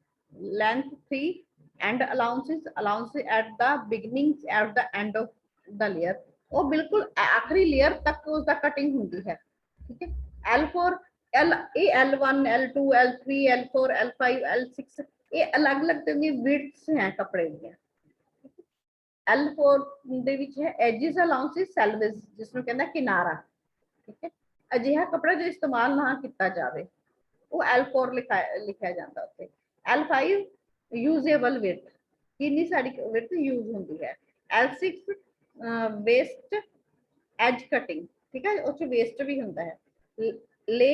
Length 3 and allowances at the beginning at the end of the layer, वो बिल्कुल आखिरी लेयर तक उसका कटिंग होती है, ठीक है। L4 L1 L2 L3 L4 L5 L6 ये अलग अलग तरह की विड्थ्स हैं कपड़े दी। L4 ਦੇ ਵਿੱਚ ਹੈ एजिस अलाउंसेस सैल्वेज जिसਨੂੰ ਕਹਿੰਦਾ किनारा, ठीक है। ਅਜਿਹਾ कपड़ा जो इस्तेमाल ना किया जाए वो L4 लिखा जाता है। L5 यूजेबल विड्थ, कितनी सारी विड्थ यूज होती है। L6 वेस्ट एज कटिंग, ठीक है, उस वेस्ट भी होता है। ले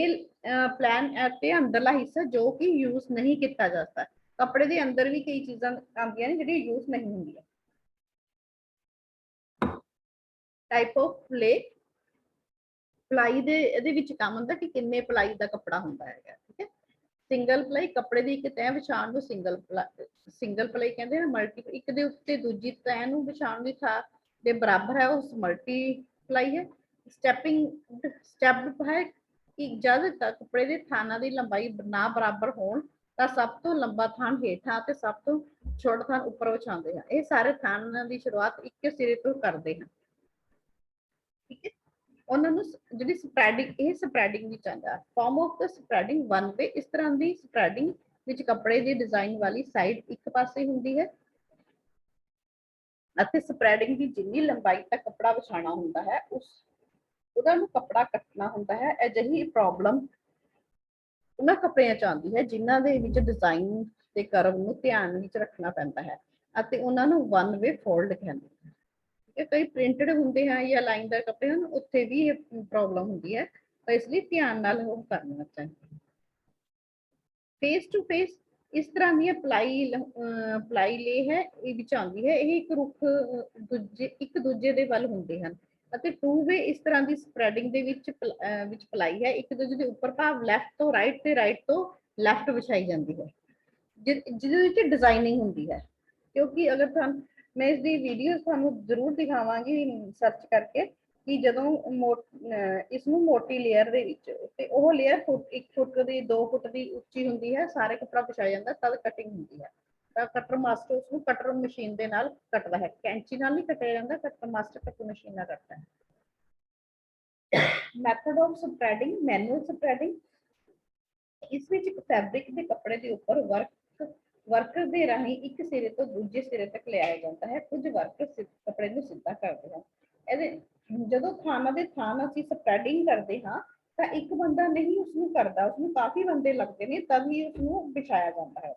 प्लान ते अंदरला हिस्सा जो कि यूज नहीं किया जाता, कपड़े के अंदर भी कई चीज़ां आंदियां ने जिहड़ी यूज नहीं होंदियां। टाइप ऑफ प्ले, पलाई दे ਇਹਦੇ ਵਿੱਚ ਕੰਮ ਹੁੰਦਾ ਕਿ ਕਿੰਨੇ ਪਲਾਈ ਦਾ ਕੱਪੜਾ ਹੁੰਦਾ ਹੈਗਾ, ਠੀਕ ਹੈ। ਸਿੰਗਲ ਪਲਾਈ ਕੱਪੜੇ ਦੀ ਇੱਕ ਤੈਅ ਵਿਛਾਉਣ ਨੂੰ ਸਿੰਗਲ ਪਲਾਈ ਕਹਿੰਦੇ ਨੇ। ਮਲਟੀ ਇੱਕ ਦੇ ਉੱਤੇ ਦੂਜੀ ਤੈਅ ਨੂੰ ਵਿਛਾਉਣ ਦੀ ਥਾਂ ਦੇ ਬਰਾਬਰ ਹੈ, ਉਸ ਮਲਟੀ ਪਲਾਈ ਹੈ। ਸਟੈਪ ਹੈ ਕਿ ਜਦ ਤੱਕ ਕੱਪੜੇ ਦੇ ਥਾਨਾਂ ਦੀ ਲੰਬਾਈ ਨਾ ਬਰਾਬਰ ਹੋਣ ਤਾਂ ਸਭ ਤੋਂ ਲੰਬਾ ਥਾਨ ਹੇਠਾਂ ਤੇ ਸਭ ਤੋਂ ਛੋਟਾ ਥਾਨ ਉੱਪਰ ਵਿਛਾਉਂਦੇ ਹਨ। ਇਹ ਸਾਰੇ ਥਾਨਾਂ ਦੀ ਸ਼ੁਰੂਆਤ ਇੱਕ ਸਿਰੇ ਤੋਂ ਕਰਦੇ ਹਨ, ठीक है। उन्होंने जिहड़ी स्प्रैडिंग, ये स्प्रैडिंग विच आंदा form of the spreading one way. इस तरह की स्प्रैडिंग विच कपड़े दी डिजाइन वाली साइड एक पासे हुंदी है अते स्प्रैडिंग की जिन्नी लंबाई तक कपड़ा विछाना हुंदा है उस उहदा नूं कपड़ा कटना हुंदा है। अजिही प्रॉब्लम उन्हां कपड़ियां च आंदी है जिन्हां दे विच डिजाइन ते कर्व नूं ध्यान विच रखना पैंदा है अते उहनां नूं वन वे फोल्ड कहंदे हैं। कई प्रिंटेड होंगे हैं या लाइनदार कपड़े हैं उत्थे भी ये प्रॉब्लम होती है, तो इसलिए ध्यान नाल वो करना चाहिए। फेस टू फेस इस तरह की पलाई ले है ये विच आंदी है। ये एक रुख एक दूजे दे वल हुंदे हन अते टू वे इस तरह की स्प्रैडिंग दे विच पलाई है एक दूजे के उपर भाव लैफ्ट तो राइट ते राइट तो लैफ्ट विछाई जाती है जिहदे विच डिजाइनिंग होंदी है। क्योंकि अगर तुहानूं मैं इसकी वीडियो थानू जरूर दिखावांगी सर्च करके कि जदों इसनूं मोटी लेयर दे विच ते ओह लेयर 1 फुट दी 2 फुट दी उच्ची हुंदी है, सारे कपड़ा विछाया जांदा तद कटिंग हुंदी है। तां कटर मास्टर उसनूं कटर मशीन दे नाल कटदा है, कैंची नाल नहीं कटिया जांदा, कटर मास्टर कटर मशीन नाल कटदा है। मैथड ऑफ स्प्रैडिंग, मैनुअल स्प्रैडिंग, इस विच फैब्रिक दे कपड़े दे उपर वर्कर दे राही एक सिरे तो दूजे सिरे तक ले आया जाता है। कुछ वर्कर कपड़े को सीधा करते हैं। ਇਹਦੇ ਜਦੋਂ ਥਾਨਾਂ ਦੇ ਥਾਨ ਅਸੀਂ ਸਪਰੈਡਿੰਗ ਕਰਦੇ ਹਾਂ ਤਾਂ ਇੱਕ ਬੰਦਾ ਨਹੀਂ ਉਸਨੂੰ ਕਰਦਾ, ਉਸਨੂੰ ਕਾਫੀ ਬੰਦੇ ਲੱਗਦੇ ਨੇ ਤਦ ਹੀ ਉਸਨੂੰ ਵਿਛਾਇਆ ਜਾਂਦਾ ਹੈ,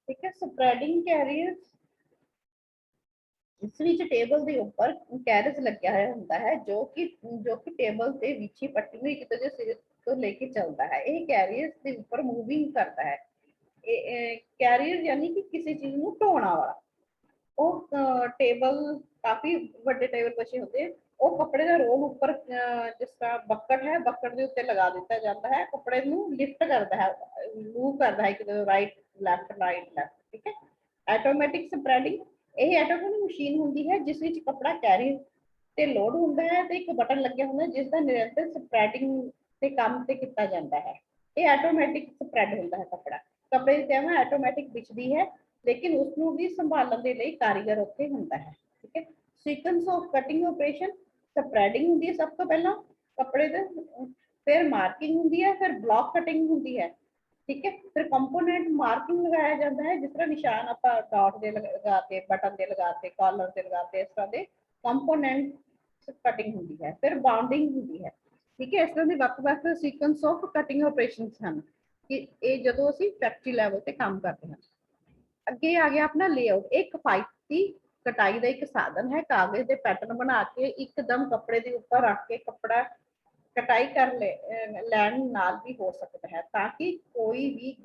ਠੀਕ ਹੈ। ਸਪਰੈਡਿੰਗ ਕੈਰੀਅਰਸ, ਇਸ ਵਿੱਚ ਟੇਬਲ ਦੇ ਉੱਪਰ ਕੈਰੀਅਰ ਲੱਗਿਆ ਹੋਇਆ ਹੁੰਦਾ ਹੈ ਜੋ ਕਿ ਟੇਬਲ ਤੇ ਵਿਛੀ ਪੱਟੀ ਨੂੰ ਇੱਕ ਦੂਜੇ ਸਿਰੇ ਤੋਂ ਲੈ ਕੇ ਚੱਲਦਾ ਹੈ। ਇਹ ਕੈਰੀਅਰਸ ਦੇ ਉੱਪਰ ਮੂਵਿੰਗ ਕਰਦਾ ਹੈ। कैरियर यानी कि किसी चीज को ढोना वाला, वो टेबल काफी बड़े टेबल बचे होते हैं, वो कपड़े का रोल ऊपर जिस तरह बक्कट है बक्कट के उत्ते लगा दिता जाता है, कपड़े को लिफ्ट करता है, मूव करता है कि राइट लैफ्ट, ठीक है। ऑटोमैटिक स्प्रैडिंग, यह ऑटोमैटिक मशीन होती है जिस विच कपड़ा कैरियर ते लोड होता है ते एक बटन लगे होंगे जिसका निरंतर स्प्रैडिंग ते काम ते किया जाता है। ये ऑटोमैटिक स्प्रैड होता है कपड़ा, कपड़े की तह ऑटोमैटिक बिछदी है लेकिन उसनूं भी संभालण दे लई कारीगर उत्थे हुंदा है, ठीक है। सीक्वेंस ऑफ कटिंग ऑपरेशन, स्प्रैडिंग हुंदी है सब तो पहला कपड़े दे, फिर मार्किंग हुंदी है, फिर ब्लॉक कटिंग हुंदी है, ठीक है। फिर कंपोनेंट मार्किंग लगाया जाता है, जिस तरह निशान आप डॉट दे लगाते, बटन दे लगाते, कॉलर दे लगाते, इस तरह के कंपोनेंट कटिंग हुंदी है। फिर बाउंडिंग हुंदी है, ठीक है। इस तरह की वक्-वक् सीक्वेंस ऑफ कटिंग ऑपरेशंस हैं कि ये जदों असीं फैक्ट्री लैवल ते काम करते हैं। अगे आ गया अपना लेआउट, एक किफायती कटाई का एक साधन है। कागज के पैटर्न बना के एकदम कपड़े के ऊपर रख के कपड़ा कटाई कर लैन नाल भी हो सकता है ताकि कोई भी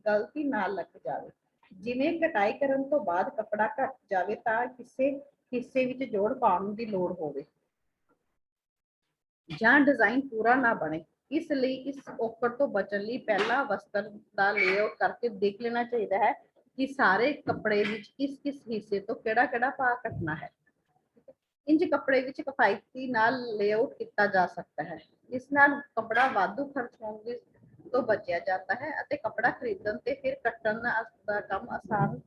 गलती ना लग जाए। जिवें कटाई करन तो बाद कपड़ा घट जाए तां किसी हिस्से विच जोड़ पाउण दी लोड़ होवे जां डिजाइन पूरा ना बने। इसलिए इस औकड़ तो बचने लिए पहला वस्त्र का लेआउट करके देख लेना चाहिए है कि सारे कपड़े विच किस हिस्से तो केड़ा भाग कटना है। इंज कपड़े विच किफायती नाल लेआउट किया जा सकता है। ਇਸ ਨਾਲ ਕੱਪੜਾ ਵਾਧੂ ਖਰਚ ਹੋਣ ਦੀ ਤੋਂ ਬਚਿਆ ਜਾਂਦਾ ਹੈ ਅਤੇ ਕੱਪੜਾ ਖਰੀਦਣ ਤੇ ਫਿਰ ਕੱਟਣ ਦਾ ਕੰਮ ਆਸਾਨ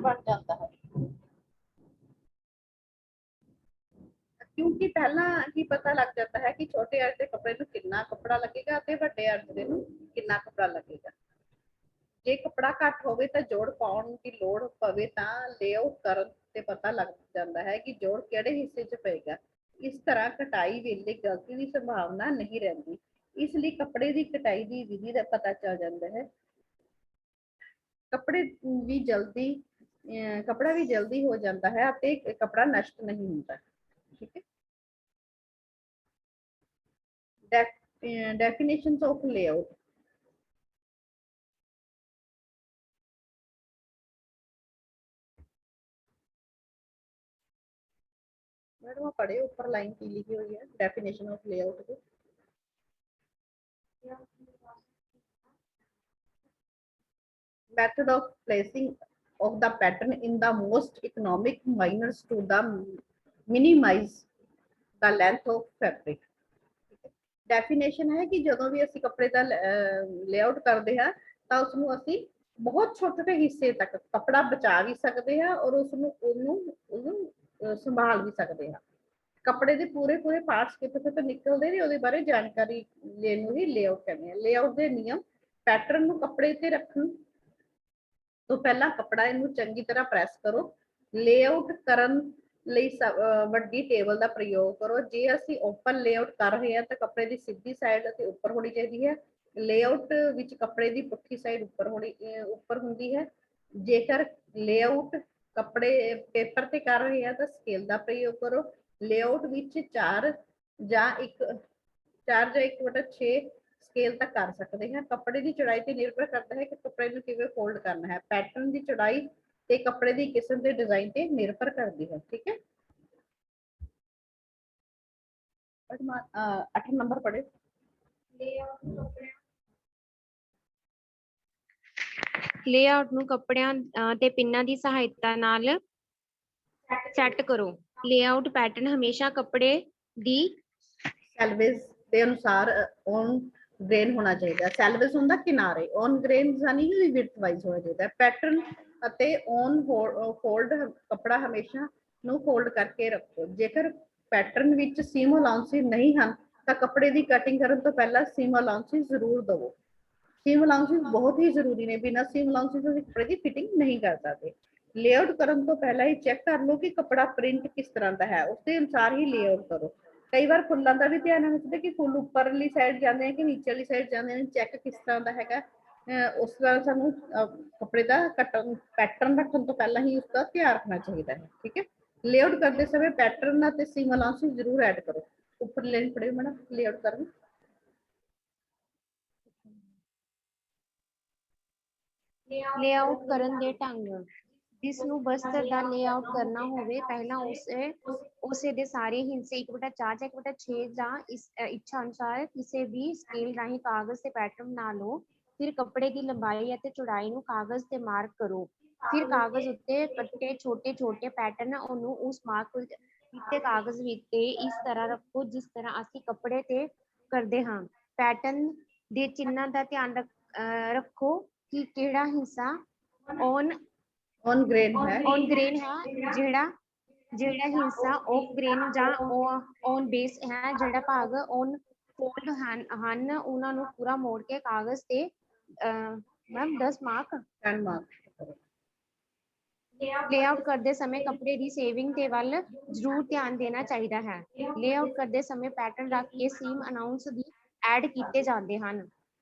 ਬਣ ਜਾਂਦਾ ਹੈ। क्योंकि पहला ही पता लग जाता है कि छोटे अर्ज के कपड़े ਨੂੰ ਕਿੰਨਾ ਕੱਪੜਾ ਲੱਗੇਗਾ ਤੇ ਵੱਡੇ अर्ज ਦੇ ਨੂੰ ਕਿੰਨਾ ਕੱਪੜਾ ਲੱਗੇਗਾ। ਜੇ ਕੱਪੜਾ ਘੱਟ ਹੋਵੇ ਤਾਂ ਜੋੜ ਪਾਉਣ ਦੀ ਲੋੜ ਪਵੇ ਤਾਂ ਲੇਆਊਟ ਕਰਨ ਤੇ ਪਤਾ ਲੱਗ ਜਾਂਦਾ ਹੈ ਕਿ ਜੋੜ ਕਿਹੜੇ ਹਿੱਸੇ 'ਚ ਪਏਗਾ। ਇਸ ਤਰ੍ਹਾਂ ਕਟਾਈ ਵੇਲੇ ਗਲਤੀ ਦੀ ਸੰਭਾਵਨਾ ਨਹੀਂ ਰਹਿੰਦੀ। ਇਸ ਲਈ ਕੱਪੜੇ ਦੀ ਕਟਾਈ ਦੀ ਵਿਧੀ ਦਾ ਪਤਾ ਚੱਲ ਜਾਂਦਾ ਹੈ। ਕੱਪੜਾ ਵੀ ਜਲਦੀ ਹੋ ਜਾਂਦਾ ਹੈ ਅਤੇ ਕੱਪੜਾ ਨਸ਼ਟ ਨਹੀਂ ਹੁੰਦਾ। ਠੀਕ ਹੈ। Definitions of layout. मैडम आप पढ़े ऊपर लाइन की लिखी हुई है डेफिनेशन ऑफ लेआउट की। Method of placing of the pattern in the most economic manners to the minimize the length of fabric. Definition ਹੈ ਕਿ ਜਦੋਂ ਵੀ ਅਸੀਂ ਕੱਪੜੇ ਦਾ ਲੇਆਊਟ ਕਰਦੇ ਹਾਂ ਤਾਂ ਉਸ ਨੂੰ ਅਸੀਂ ਬਹੁਤ ਛੋਟੇ ਹਿੱਸੇ ਤੱਕ ਕੱਪੜਾ ਬਚਾ ਵੀ ਸਕਦੇ ਹਾਂ ਔਰ ਉਹਨੂੰ ਸੰਭਾਲ ਵੀ ਸਕਦੇ ਹਾਂ। ਕੱਪੜੇ ਦੇ ਪੂਰੇ ਪਾਰਟਸ ਕਿੱਥੇ ਨਿਕਲਦੇ ਨੇ ਉਹਦੇ ਬਾਰੇ ਜਾਣਕਾਰੀ ਲੈਣ ਨੂੰ ਹੀ ਲੇਆਊਟ ਕਹਿੰਦੇ ਆ। ਲੇਆਊਟ ਦੇ ਨਿਯਮ ਪੈਟਰਨ ਨੂੰ ਕੱਪੜੇ ਤੇ ਰੱਖਣ ਤੋਂ ਪਹਿਲਾਂ ਕੱਪੜਾ ਇਹਨੂੰ ਚੰਗੀ ਤਰ੍ਹਾਂ ਪ੍ਰੈਸ ਕਰੋ। ਲੇਆਊਟ ਕਰਨ ਲਈ ਵੱਡੀ ਟੇਬਲ ਦਾ ਪ੍ਰਯੋਗ ਕਰੋ। ਜੇ ਅਸੀਂ ਓਪਨ ਲੇਆਊਟ ਕਰ ਰਹੇ ਹਾਂ ਤਾਂ ਕੱਪੜੇ ਦੀ ਸਿੱਧੀ ਸਾਈਡ ਅਤੇ ਉੱਪਰ ਹੋਣੀ ਚਾਹੀਦੀ ਹੈ। ਲੇਆਊਟ ਵਿੱਚ ਕੱਪੜੇ ਦੀ ਪੁੱਠੀ ਸਾਈਡ ਉੱਪਰ ਹੁੰਦੀ ਹੈ। ਜੇਕਰ ਲੇਆਊਟ ਕੱਪੜੇ ਪੇਪਰ ਤੇ ਕਰ ਰਹੇ ਹਾਂ ਤਾਂ ਸਕੇਲ ਦਾ ਪ੍ਰਯੋਗ ਕਰੋ। ਲੇਆਊਟ ਵਿੱਚ 4 ਜਾਂ 1/6 ਸਕੇਲ ਤੱਕ ਕਰ ਸਕਦੇ ਹਾਂ। ਕੱਪੜੇ ਦੀ ਚੌੜਾਈ ਤੇ ਨਿਰਭਰ ਕਰਦਾ ਹੈ ਕਿ ਕੱਪੜੇ ਨੂੰ ਕਿਵੇਂ ਫੋਲਡ ਕਰਨਾ ਹੈ। ਪੈਟਰਨ ਦੀ ਚੌੜਾਈ ਤੇ ਕੱਪੜੇ ਦੀ ਕਿਸਮ ਦੇ ਡਿਜ਼ਾਈਨ ਤੇ ਨਿਰਭਰ ਕਰਦੀ ਹੈ। ਠੀਕ ਹੈ। 8 ਨੰਬਰ ਪੜ੍ਹੇ। ਲੇਆਊਟ ਨੂੰ ਕੱਪੜਿਆਂ ਤੇ ਪਿੰਨਾਂ ਦੀ ਸਹਾਇਤਾ ਨਾਲ ਸੈੱਟ ਕਰੋ। ਲੇਆਊਟ ਪੈਟਰਨ ਹਮੇਸ਼ਾ ਕੱਪੜੇ ਦੀ ਸੈਲਵੇਜ ਦੇ ਅਨੁਸਾਰ ਔਨ ਗ੍ਰੇਨ ਹੋਣਾ ਚਾਹੀਦਾ। ਸੈਲਵੇਜ ਹੁੰਦਾ ਕਿਨਾਰੇ, ਔਨ ਗ੍ਰੇਨ ਯਾਨੀ ਕਿ ਵਿਡਥ ਵਾਈਜ਼ ਹੋਣਾ ਚਾਹੀਦਾ। ਪੈਟਰਨ ਅਤੇ ਔਨ ਫੋਲਡ ਕੱਪੜਾ ਹਮੇਸ਼ਾ ਨੂੰ ਫੋਲਡ ਕਰਕੇ ਰੱਖੋ। ਜੇਕਰ ਪੈਟਰਨ ਵਿੱਚ ਸੀਮ ਅਲਾਉਂਸਿਸ ਨਹੀਂ ਹਨ ਤਾਂ ਕੱਪੜੇ ਦੀ ਕਟਿੰਗ ਕਰਨ ਤੋਂ ਪਹਿਲਾਂ ਸੀਮ ਅਲਾਉਂਸਿਸ ਜ਼ਰੂਰ ਦਵੋ। ਸੀਮ ਅਲਾਉਂਸਿਸ ਬਹੁਤ ਹੀ ਜ਼ਰੂਰੀ ਨੇ। ਬਿਨਾਂ ਸੀਮ ਅਲਾਉਂਸਿਸ ਅਸੀਂ ਕੱਪੜੇ ਦੀ ਫਿਟਿੰਗ ਨਹੀਂ ਕਰ ਸਕਦੇ। ਲੇਆਊਟ ਕਰਨ ਤੋਂ ਪਹਿਲਾਂ ਹੀ ਚੈੱਕ ਕਰ ਲਓ ਕਿ ਕੱਪੜਾ ਪ੍ਰਿੰਟ ਕਿਸ ਤਰ੍ਹਾਂ ਦਾ ਹੈ, ਉਸ ਦੇ ਅਨੁਸਾਰ ਹੀ ਲੇਆਊਟ ਕਰੋ। ਕਈ ਵਾਰ ਫੁੱਲਾਂ ਦਾ ਵੀ ਧਿਆਨ ਰੱਖਣਾ ਚਾਹੀਦਾ ਕਿ ਫੁੱਲ ਉੱਪਰਲੀ ਸਾਈਡ ਜਾਂਦੇ ਆ ਕਿ ਨੀਚੇਲੀ ਸਾਈਡ ਜਾਂਦੇ ਨੇ। ਚੈੱਕ ਕਿਸ ਤਰ੍ਹਾਂ ਦਾ ਹੈਗਾ ਉਸ ਤਰ੍ਹਾਂ ਸਾਨੂੰ ਕੱਪੜੇ ਦਾ ਪੈਟਰਨ ਰੱਖਣ ਤੋਂ ਪਹਿਲਾਂ ਹੀ ਉਸਦਾ ਧਿਆਨ ਰੱਖਣਾ ਚਾਹੀਦਾ ਹੈ। ਠੀਕ ਹੈ। ਲੇਆਊਟ ਕਰਦੇ ਸਮੇਂ ਪੈਟਰਨ ਅਤੇ ਸੀਮ ਅਲਾਉਂਸਿਸ ਜ਼ਰੂਰ ਐਡ ਕਰੋ। ਉੱਪਰ ਲਾਈਨ ਪੜ੍ਹਿਓ ਮੈਡਮ ਲੇਆਊਟ ਕਰਨ। ਲੇਆਊਟ ਕਰਨ ਦੇ ਢੰਗ ਜਿਸ ਨੂੰ ਬਸਤਰ ਦਾ ਲੇਆਊਟ ਕਰਨਾ ਹੋਵੇ ਪਹਿਲਾਂ ਉਸੇ ਦੇ ਸਾਰੇ ਹਿੱਸੇ 1/4 ਜਾਂ 1/6 ਜਾਂ ਇੱਛਾ ਅਨੁਸਾਰ ਕਿਸੇ ਵੀ ਸਕੇਲ ਰਾਹੀਂ ਕਾਗਜ਼ ਤੇ ਪੈਟਰਨ ਬਣਾ ਲਓ। ਫਿਰ ਕੱਪੜੇ ਦੀ ਲੰਬਾਈ ਅਤੇ ਚੌੜਾਈ ਨੂੰ ਕਾਗਜ਼ ਤੇ ਮਾਰਕ ਕਰੋ। ਫਿਰ ਕਾਗਜ਼ ਉੱਤੇ ਕੱਟੇ ਛੋਟੇ ਪੈਟਰਨ ਉਹਨੂੰ ਉਸ ਮਾਰਕ ਕੀਤੇ ਕਾਗਜ਼ ਵਿੱਚ ਇਸ ਤਰ੍ਹਾਂ ਰੱਖੋ ਜਿਸ ਤਰ੍ਹਾਂ ਅਸੀਂ ਕੱਪੜੇ ਤੇ ਕਰਦੇ ਹਾਂ। ਪੈਟਰਨ ਦੇ ਚਿੰਨ੍ਹਾਂ ਦਾ ਧਿਆਨ ਰੱਖੋ ਕਿ ਕਿਹੜਾ ਹਿੱਸਾ ਔਨ ਗ੍ਰੇਨ ਹੈ ਜਿਹੜਾ ਹਿੱਸਾ ਆਫ ਗ੍ਰੇਨ ਜਾਂ ਔਨ ਬੇਸ ਹੈ। ਜਿਹੜਾ ਭਾਗ ਔਨ ਫੋਲਡ ਹਨ ਉਹਨਾਂ ਨੂੰ ਪੂਰਾ ਮੋੜ ਕੇ ਕਾਗਜ਼ ਤੇ ਮੈਮ 10 ਮਾਰਕ ਲੇਆਊਟ ਕਰਦੇ ਸਮੇਂ ਕੱਪੜੇ ਦੀ ਸੇਵਿੰਗ ਦੇ ਵੱਲ ਜ਼ਰੂਰ ਧਿਆਨ ਦੇਣਾ ਚਾਹੀਦਾ ਹੈ। ਲੇਆਊਟ ਕਰਦੇ ਸਮੇਂ ਪੈਟਰਨ ਰੱਖ ਕੇ ਸੀਮ ਅਨਾਉਂਸ ਵੀ ਐਡ ਕੀਤੇ ਜਾਂਦੇ ਹਨ।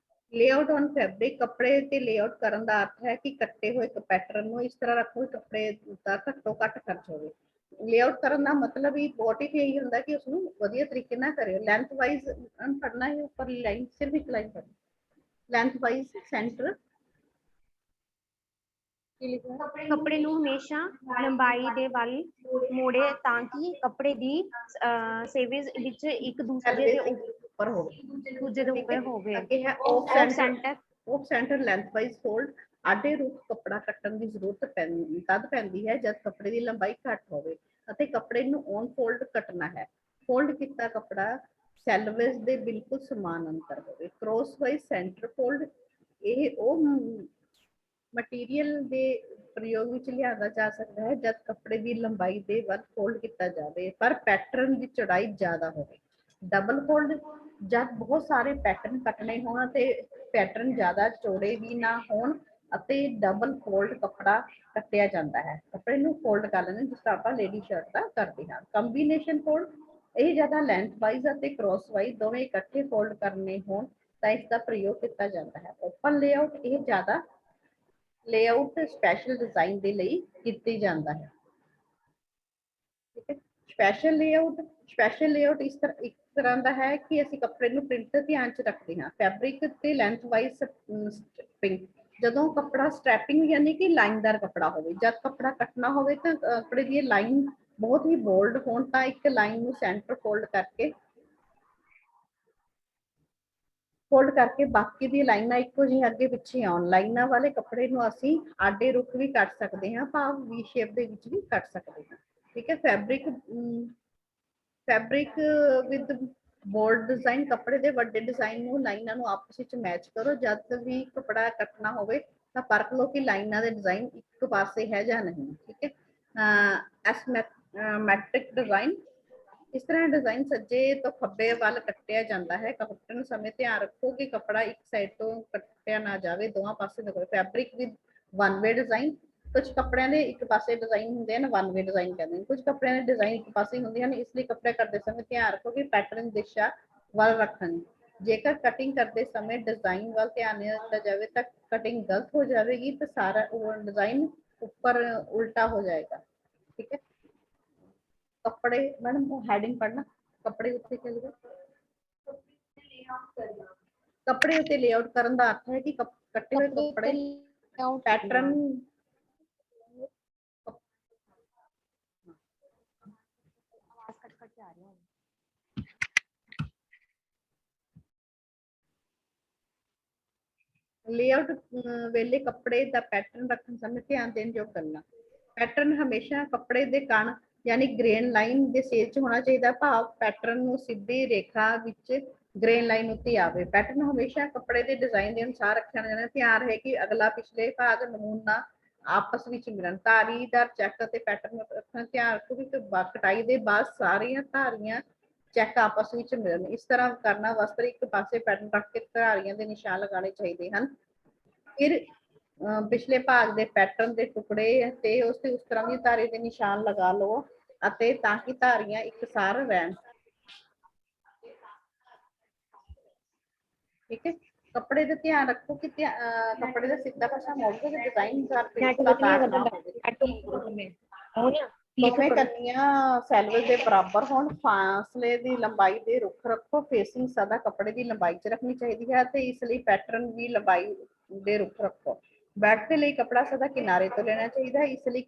ਲੇਆਊਟ ਔਨ ਫੈਬਰਿਕ ਕੱਪੜੇ ਤੇ ਲੇਆਊਟ ਕਰਨ ਦਾ ਅਰਥ ਹੈ ਕਿ ਕੱਟੇ ਹੋਏ ਪੈਟਰਨ ਨੂੰ ਇਸ ਤਰ੍ਹਾਂ ਰੱਖੋ ਕਿ ਕੱਪੜੇ ਦਾ ਘੱਟੋ ਘੱਟ ਖਰਚ ਹੋਵੇ। ਲੇਆਊਟ ਕਰਨ ਦਾ ਮਤਲਬ ਹੀ ਮੋਟਿਵ ਇਹੀ ਹੁੰਦਾ ਕਿ ਉਸਨੂੰ ਵਧੀਆ ਤਰੀਕੇ ਨਾਲ ਕਰਿਓ। ਲੈਂਥ ਵਾਈਜ਼ ਪੜਨਾ ਹੈ। ਉੱਪਰ ਲਾਈਨ ਸਿਰਫ ਇੱਕ ਲਾਈਨ ਪੜਨੀ। ਲੈਂਥ ਵਾਈਜ਼ ਸੈਂਟਰ ਕੱਪੜੇ ਨੂੰ ਹਮੇਸ਼ਾ ਲੰਬਾਈ ਦੇ ਵੱਲ ਮੋੜੇ ਤਾਂ ਕਿ ਕੱਪੜੇ ਦੀ ਸੇਵਿੰਗ ਵਿੱਚ ਇੱਕ ਦੂਜੇ ਦੇ ਉੱਪਰ ਹੋਵੇ। ਅੱਗੇ ਹੈ off centre lengthwise fold. ਆਡੇ ਰੂਪ ਕੱਪੜਾ ਕੱਟਣ ਦੀ ਜ਼ਰੂਰਤ ਤਦ ਪੈਂਦੀ ਹੈ ਜਦ ਕੱਪੜੇ ਦੀ ਲੰਬਾਈ ਘੱਟ ਹੋਵੇ ਅਤੇ ਕੱਪੜੇ ਨੂੰ ਔਨ ਫੋਲਡ ਕੱਟਣਾ ਹੈ। ਫੋਲਡ ਕੀਤਾ ਕੱਪੜਾ ਸੈਲਵੇਜ ਦੇ ਬਿਲਕੁਲ ਸਮਾਨ ਅੰਤਰ ਹੋਵੇ। ਕ੍ਰੋਸਵਾਈਜ਼ ਸੈਂਟਰ ਫੋਲਡ, ਇਹ ਉਹ ਮਟੀਰੀਅਲ ਦੇ ਪ੍ਰਯੋਗ ਵਿੱਚ ਲਿਆਂਦਾ ਜਾ ਸਕਦਾ ਹੈ ਜਦ ਕੱਪੜੇ ਦੀ ਲੰਬਾਈ ਦੇ ਵੱਧ ਫੋਲਡ ਕੀਤਾ ਜਾਵੇ ਪਰ ਪੈਟਰਨ ਦੀ ਚੌੜਾਈ ਜ਼ਿਆਦਾ ਹੋਵੇ। ਡਬਲ ਫੋਲਡ, ਜਦ ਬਹੁਤ ਸਾਰੇ ਪੈਟਰਨ ਕੱਟਣੇ ਹੋਣ ਤੇ ਪੈਟਰਨ ਜ਼ਿਆਦਾ ਚੌੜੇ ਵੀ ਨਾ ਹੋਣ ਅਤੇ ਡਬਲ ਫੋਲਡ ਕੱਪੜਾ ਕੱਟਿਆ ਜਾਂਦਾ ਹੈ। ਕੱਪੜੇ ਨੂੰ ਫੋਲਡ ਕਰ ਲੈਣਾ ਜਿਸ ਤਰ੍ਹਾਂ ਆਪਾਂ ਲੇਡੀ ਸ਼ਰਟ ਦਾ ਕਰਦੇ ਹਾਂ। ਕੰਬੀਨੇਸ਼ਨ ਫੋਲਡ, ਇਹ ਜ਼ਿਆਦਾ ਲੈਂਥ ਵਾਈਜ਼ ਅਤੇ ਕ੍ਰੋਸ ਵਾਈਜ਼ ਦੋਵੇਂ ਇਕੱਠੇ ਫੋਲਡ ਕਰਨੇ ਹੋਣ ਤਾਂ ਇਸ ਦਾ ਪ੍ਰਯੋਗ ਕੀਤਾ ਜਾਂਦਾ ਹੈ। ਓਪਨ ਲੇਆਊਟ, ਇਹ ਜ਼ਿਆਦਾ ਲੇਆਊਟ ਸਪੈਸ਼ਲ ਡਿਜ਼ਾਈਨ ਦੇ ਲਈ ਕੀਤੀ ਜਾਂਦਾ ਹੈ। ਠੀਕ ਹੈ। ਸਪੈਸ਼ਲ ਲੇਆਊਟ ਇਸ ਤਰ੍ਹਾਂ ਦਾ ਹੈ ਕਿ ਅਸੀਂ ਕੱਪੜੇ ਨੂੰ ਪ੍ਰਿੰਟ ਤੇ ਧਿਆਨ ਚ ਰੱਖਦੇ ਹਾਂ। ਫੈਬਰਿਕ ਤੇ ਲੈਂਥ ਵਾਈਜ਼ ਸਟ੍ਰਿਪਿੰਗ, ਜਦੋਂ ਕੱਪੜਾ ਸਟ੍ਰੈਪਿੰਗ ਯਾਨੀ ਕਿ ਲਾਈਨਦਾਰ ਕੱਪੜਾ ਹੋਵੇ, ਜਦ ਕੱਪੜਾ ਕੱਟਣਾ ਹੋਵੇ ਤਾਂ ਕੱਪੜੇ ਦੀ ਲਾਈਨ ਬਹੁਤ ਹੀ ਬੋਲਡ ਹੋਣ ਤਾਂ ਇੱਕ ਲਾਈਨ ਨੂੰ ਸੈਂਟਰ ਫੋਲਡ ਕਰਕੇ ਬਾਕੀ ਦੀ ਲਾਈਨਾਂ ਇੱਕੋ ਜਿਹੀ ਅੱਗੇ ਪਿੱਛੇ ਆਉਣ। ਲਾਈਨਾਂ ਵਾਲੇ ਕੱਪੜੇ ਨੂੰ ਅਸੀਂ ਆਡੇ ਰੁੱਖ ਵੀ ਕੱਟ ਸਕਦੇ ਹਾਂ, ਭਾਵ ਵੀ ਸ਼ੇਪ ਦੇ ਵਿੱਚ ਵੀ ਕੱਟ ਸਕਦੇ ਹਾਂ। ਠੀਕ ਹੈ। ਫੈਬਰਿਕ ਵਿਦ ਬੋਲਡ ਡਿਜ਼ਾਈਨ, ਕੱਪੜੇ ਦੇ ਵੱਡੇ ਡਿਜ਼ਾਈਨ ਨੂੰ ਲਾਈਨਾਂ ਨੂੰ ਆਪਸ ਵਿੱਚ ਮੈਚ ਕਰੋ। ਜਦ ਵੀ ਕੱਪੜਾ ਕੱਟਣਾ ਹੋਵੇ ਤਾਂ ਪਰਖ ਲਓ ਕਿ ਲਾਈਨਾਂ ਦੇ ਡਿਜ਼ਾਈਨ ਇੱਕ ਪਾਸੇ ਹੈ ਜਾਂ ਨਹੀਂ। ਠੀਕ ਹੈ। ਐਸਮੈਟ੍ਰਿਕ ਡਿਜ਼ਾਈਨ, ਇਸ ਤਰ੍ਹਾਂ ਡਿਜ਼ਾਈਨ ਸੱਜੇ ਤੋਂ ਖੱਬੇ ਵੱਲ ਕੱਟਿਆ ਜਾਂਦਾ ਹੈ। ਕੱਟਣ ਸਮੇਂ ਧਿਆਨ ਰੱਖੋ ਕਿ ਕੱਪੜਾ ਇੱਕ ਸਾਈਡ ਤੋਂ ਕੱਟਿਆ ਨਾ ਜਾਵੇ, ਦੋਵਾਂ ਪਾਸੇ ਨਾ। Fabric with one way design, ਕੁਝ ਕੱਪੜਿਆਂ ਦੇ ਇੱਕ ਪਾਸੇ ਡਿਜ਼ਾਈਨ ਹੁੰਦੇ ਹਨ, ਵਨ ਵੇ ਡਿਜ਼ਾਈਨ ਕਹਿੰਦੇ ਨੇ। ਕੁਝ ਕੱਪੜਿਆਂ ਦੇ ਡਿਜ਼ਾਈਨ ਇੱਕ ਪਾਸੇ ਹੁੰਦੇ ਹਨ, ਇਸ ਲਈ ਕੱਪੜੇ ਕੱਟਦੇ ਸਮੇਂ ਧਿਆਨ ਰੱਖੋ ਕਿ ਪੈਟਰਨ ਦਿਸ਼ਾ ਵੱਲ ਰੱਖਣ। ਜੇਕਰ ਕਟਿੰਗ ਕਰਦੇ ਸਮੇਂ ਡਿਜ਼ਾਈਨ ਵੱਲ ਧਿਆਨ ਨਹੀਂ ਦਿੱਤਾ ਜਾਵੇ ਤਾਂ ਕਟਿੰਗ ਗਲਤ ਹੋ ਜਾਵੇਗੀ ਤੇ ਸਾਰਾ ਡਿਜ਼ਾਈਨ ਉੱਪਰ ਉਲਟਾ ਹੋ ਜਾਏਗਾ। ਠੀਕ ਹੈ। ਕੱਪੜੇ, ਮੈਡਮ ਹੈਡਿੰਗ ਪੜਨਾ, ਕੱਪੜੇ ਉੱਤੇ ਚੱਲ ਗਏ। ਕੱਪੜੇ ਉੱਤੇ ਲੇਆਊਟ ਕਰਨ ਦਾ ਅਰਥ ਹੈ ਕਿ ਕੱਟੇ ਹੋਏ ਕੱਪੜੇ ਪੈਟਰਨ ਲੇਆਊਟ ਵੇਲੇ ਕੱਪੜੇ ਦਾ ਪੈਟਰਨ ਰੱਖਣ ਸਮੇਂ ਧਿਆਨ ਦੇਣ ਯੋਗ ਕਰਨਾ। ਪੈਟਰਨ ਹਮੇਸ਼ਾ ਕੱਪੜੇ ਦੇ ਕਣ ਯਾਨੀ ਗ੍ਰੇਨ ਲਾਈਨ ਦੇ ਸੇਜ 'ਚ ਹੋਣਾ ਚਾਹੀਦਾ, ਭਾਵ ਪੈਟਰਨ ਨੂੰ ਸਿੱਧੀ ਰੇਖਾ ਵਿੱਚ ਗ੍ਰੇਨ ਲਾਈਨ ਉੱਤੇ ਆਵੇ। ਪੈਟਰਨ ਹਮੇਸ਼ਾ ਕੱਪੜੇ ਦੇ ਡਿਜ਼ਾਈਨ ਦੇ ਅਨੁਸਾਰ ਰੱਖਿਆ ਜਾਣਾ। ਧਿਆਨ ਰਹੇ ਕਿ ਅਗਲਾ ਪਿਛਲੇ ਭਾਗ ਨਮੂਨਾ ਆਪਸ ਵਿੱਚ ਮਿਲਣ। ਧਾਰੀਦਾਰ ਚੈੱਕ ਅਤੇ ਪੈਟਰਨ ਰੱਖਣ, ਧਿਆਨ ਰੱਖੋ ਕਿ ਕਟਾਈ ਦੇ ਬਾਅਦ ਸਾਰੀਆਂ ਧਾਰੀਆਂ ਚੈੱਕ ਆਪਸ ਵਿੱਚ ਮਿਲਣ। ਇਸ ਤਰ੍ਹਾਂ ਕਰਨਾ ਵਾਸਤੇ ਇੱਕ ਪਾਸੇ ਪੈਟਰਨ ਰੱਖ ਕੇ ਧਾਰੀਆਂ ਦੇ ਨਿਸ਼ਾਨ ਲਗਾਉਣੇ ਚਾਹੀਦੇ ਹਨ। ਫਿਰ ਪਿਛਲੇ ਭਾਗ ਦੇ ਪੈਟਰਨ ਦੇ ਟੁਕੜੇ ਤੇ ਉਸ ਤਰ੍ਹਾਂ ਦੀ ਧਾਰੀ ਦੇ ਨਿਸ਼ਾਨ ਲਗਾ ਲਓ ਅਤੇ ਤਾਂ ਕਿ ਧਾਰੀਆਂ ਇਕਸਾਰ ਰਹਿਣ। ਠੀਕ ਹੈ। ਕੱਪੜੇ ਦਾ ਧਿਆਨ ਰੱਖੋ ਕਿ ਕੱਪੜੇ ਦਾ ਸਿੱਧਾ ਪਾਸਾ ਮੋੜ ਕੇ ਡਿਜ਼ਾਈਨ ਦੋਵੇਂ ਕੰਨੀਆਂ ਸੈਲਵੇਜ ਦੇ ਬਰਾਬਰ ਹੋਣ। ਫਾਸਲੇ ਦੀ ਲੰਬਾਈ ਦੇ ਰੁੱਖ ਰੱਖੋ। ਫੇਸਿੰਗ ਸਦਾ ਕੱਪੜੇ ਦੀ ਲੰਬਾਈ 'ਚ ਰੱਖਣੀ ਚਾਹੀਦੀ ਹੈ ਤੇ ਇਸ ਲਈ ਪੈਟਰਨ ਵੀ ਲੰਬਾਈ ਦੇ ਰੁੱਖ ਰੱਖੋ। ਬੈਲਟ ਦੇ ਲਈ ਕੱਪੜਾ ਸਦਾ ਕਿਨਾਰੇ ਤੋਂ ਲੈਣਾ ਚਾਹੀਦਾ ਹੈ, ਇਸ ਲਈ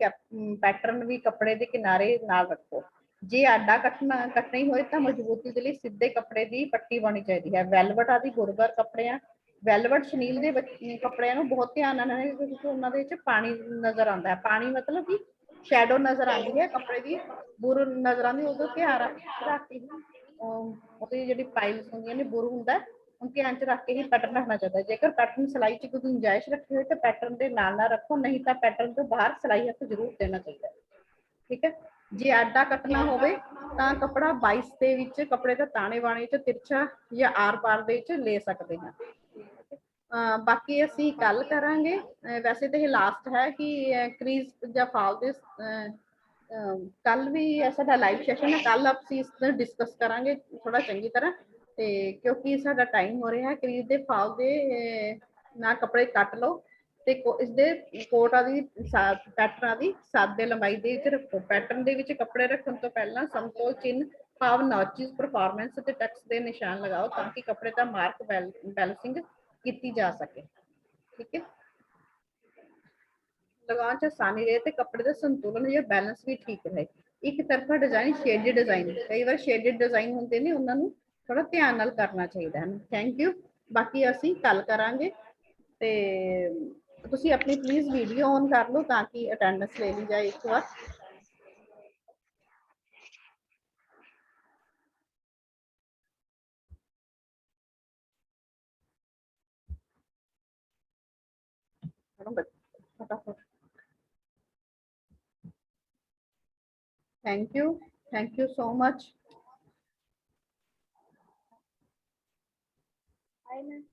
ਪੈਟਰਨ ਵੀ ਕੱਪੜੇ ਦੇ ਕਿਨਾਰੇ ਨਾਲ ਰੱਖੋ। ਜੇ ਆਡਾ ਕੱਟਣੀ ਹੋਏ ਤਾਂ ਮਜ਼ਬੂਤੀ ਦੇ ਲਈ ਸਿੱਧੇ ਕੱਪੜੇ ਦੀ ਪੱਟੀ ਪਾਉਣੀ ਚਾਹੀਦੀ ਹੈ। ਵੈਲਵਟ ਆਦਿ ਗੁਰਬਰ ਕੱਪੜਿਆਂ, ਵੈਲਵਟ ਸ਼ਨੀਲ ਦੇ ਕੱਪੜਿਆਂ ਨੂੰ ਬਹੁਤ ਧਿਆਨ ਨਾਲ ਹੈ ਕਿਉਂਕਿ ਉਹਨਾਂ ਦੇ ਵਿੱਚ ਪਾਣੀ ਨਜ਼ਰ ਆਉਂਦਾ ਹੈ। ਪਾਣੀ ਮਤਲਬ ਕਿ ਸ਼ੈਡੋ ਨਜ਼ਰ ਆਉਂਦੀ ਹੈ, ਕੱਪੜੇ ਦੀ ਬੁਰ ਨਜ਼ਰ ਆਉਂਦੀ, ਉਦੋਂ ਧਿਆਨ ਰੱਖ ਕੇ ਉਹਦੀ ਜਿਹੜੀ ਪਾਈਲਸ ਹੁੰਦੀਆਂ ਨੇ, ਬੁਰ ਹੁੰਦਾ, ਹੁਣ ਧਿਆਨ 'ਚ ਰੱਖ ਕੇ ਹੀ ਪੈਟਰਨ ਰੱਖਣਾ ਚਾਹੀਦਾ। ਜੇਕਰ ਪੈਟਰਨ ਸਿਲਾਈ 'ਚ ਕੋਈ ਗੁੰਜਾਇਸ਼ ਰੱਖੀ ਹੋਏ ਤਾਂ ਪੈਟਰਨ ਦੇ ਨਾਲ ਨਾਲ ਰੱਖੋ, ਨਹੀਂ ਤਾਂ ਪੈਟਰਨ ਤੋਂ ਬਾਹਰ ਸਿਲਾਈ ਹੱਥ ਜ਼ਰੂਰ ਦੇਣਾ ਚਾਹੀਦਾ। ਠੀਕ ਹੈ। ਜੇ ਆਡਾ ਕੱਟਣਾ ਹੋਵੇ ਤਾਂ ਕੱਪੜਾ 22 ਦੇ ਵਿੱਚ ਕੱਪੜੇ ਦਾ ਤਾਣੇ ਬਾਣੇ 'ਚ ਤਿਰਛਾ ਜਾਂ ਆਰ ਪਾਰ ਦੇ ਵਿੱਚ ਲੈ ਸਕਦੇ ਹਾਂ। ਬਾਕੀ ਅਸੀਂ ਕੱਲ ਕਰਾਂਗੇ। ਵੈਸੇ ਤਾਂ ਇਹ ਲਾਸਟ ਹੈ ਕਿ ਕ੍ਰੀਜ਼ ਜਾਂ ਫਾਲ ਦੇ ਕੱਲ ਵੀ ਸਾਡਾ ਲਾਈਵ ਸੈਸ਼ਨ ਹੈ, ਕੱਲ ਅਸੀਂ ਇਸ ਤੇ ਡਿਸਕਸ ਕਰਾਂਗੇ ਥੋੜਾ ਚੰਗੀ ਤਰ੍ਹਾਂ, ਤੇ ਕਿਉਂਕਿ ਸਾਡਾ ਟਾਈਮ ਹੋ ਰਿਹਾ ਹੈ। ਕ੍ਰੀਜ਼ ਦੇ ਫਾਲ ਦੇ ਨਾਲ ਕੱਪੜੇ ਕੱਟ ਲਓ ਤੇ ਇਸਦੇ ਕੋਟਾਂ ਦੀ ਪੈਟਰਨਾਂ ਦੀ ਸਾਦੇ ਲੰਬਾਈ ਦੇ ਵਿੱਚ ਰੱਖੋ। ਪੈਟਰਨ ਦੇ ਵਿੱਚ ਕੱਪੜੇ ਰੱਖਣ ਤੋਂ ਪਹਿਲਾਂ ਸਮਤੋਲ ਚਿੰਨ੍ਹ ਭਾਵ ਨੌਚਿਸ, ਪਰਫਾਰਮੈਂਸ ਅਤੇ ਟੈਕਸ ਦੇ ਨਿਸ਼ਾਨ ਲਗਾਓ ਤਾਂ ਕਿ ਕੱਪੜੇ ਦਾ ਮਾਰਕ ਬੈਲੈਂਸਿੰਗ ਕੀਤੀ ਜਾ ਸਕੇ। ਠੀਕ ਹੈ। ਲਗਾਉਣ 'ਚ ਆਸਾਨੀ ਰਹੇ ਤੇ ਕੱਪੜੇ ਦਾ ਸੰਤੁਲਨ ਜਾਂ ਬੈਲੈਂਸ ਵੀ ਠੀਕ ਰਹੇ। ਇੱਕ ਤਰਫਾ ਡਿਜ਼ਾਈਨ, ਸ਼ੇਡਡ ਡਿਜ਼ਾਈਨ, ਕਈ ਵਾਰ ਸ਼ੇਡਡ ਡਿਜ਼ਾਈਨ ਹੁੰਦੇ ਨੇ, ਉਹਨਾਂ ਨੂੰ ਥੋੜਾ ਧਿਆਨ ਨਾਲ ਕਰਨਾ ਚਾਹੀਦਾ ਹੈ। Thank you. ਬਾਕੀ ਅਸੀਂ ਕੱਲ ਕਰਾਂਗੇ ਤੇ ਤੁਸੀਂ ਆਪਣੀ ਪਲੀਜ਼ ਵੀਡੀਓ ਔਨ ਕਰ ਲਓ ਤਾਂ ਕਿ ਅਟੈਂਡੈਂਸ ਲੈ ਲਈ ਜਾਏ ਇੱਕ ਵਾਰ। पढ़ो बच्चे फटाफट। Thank you so much. Bye, ma'am.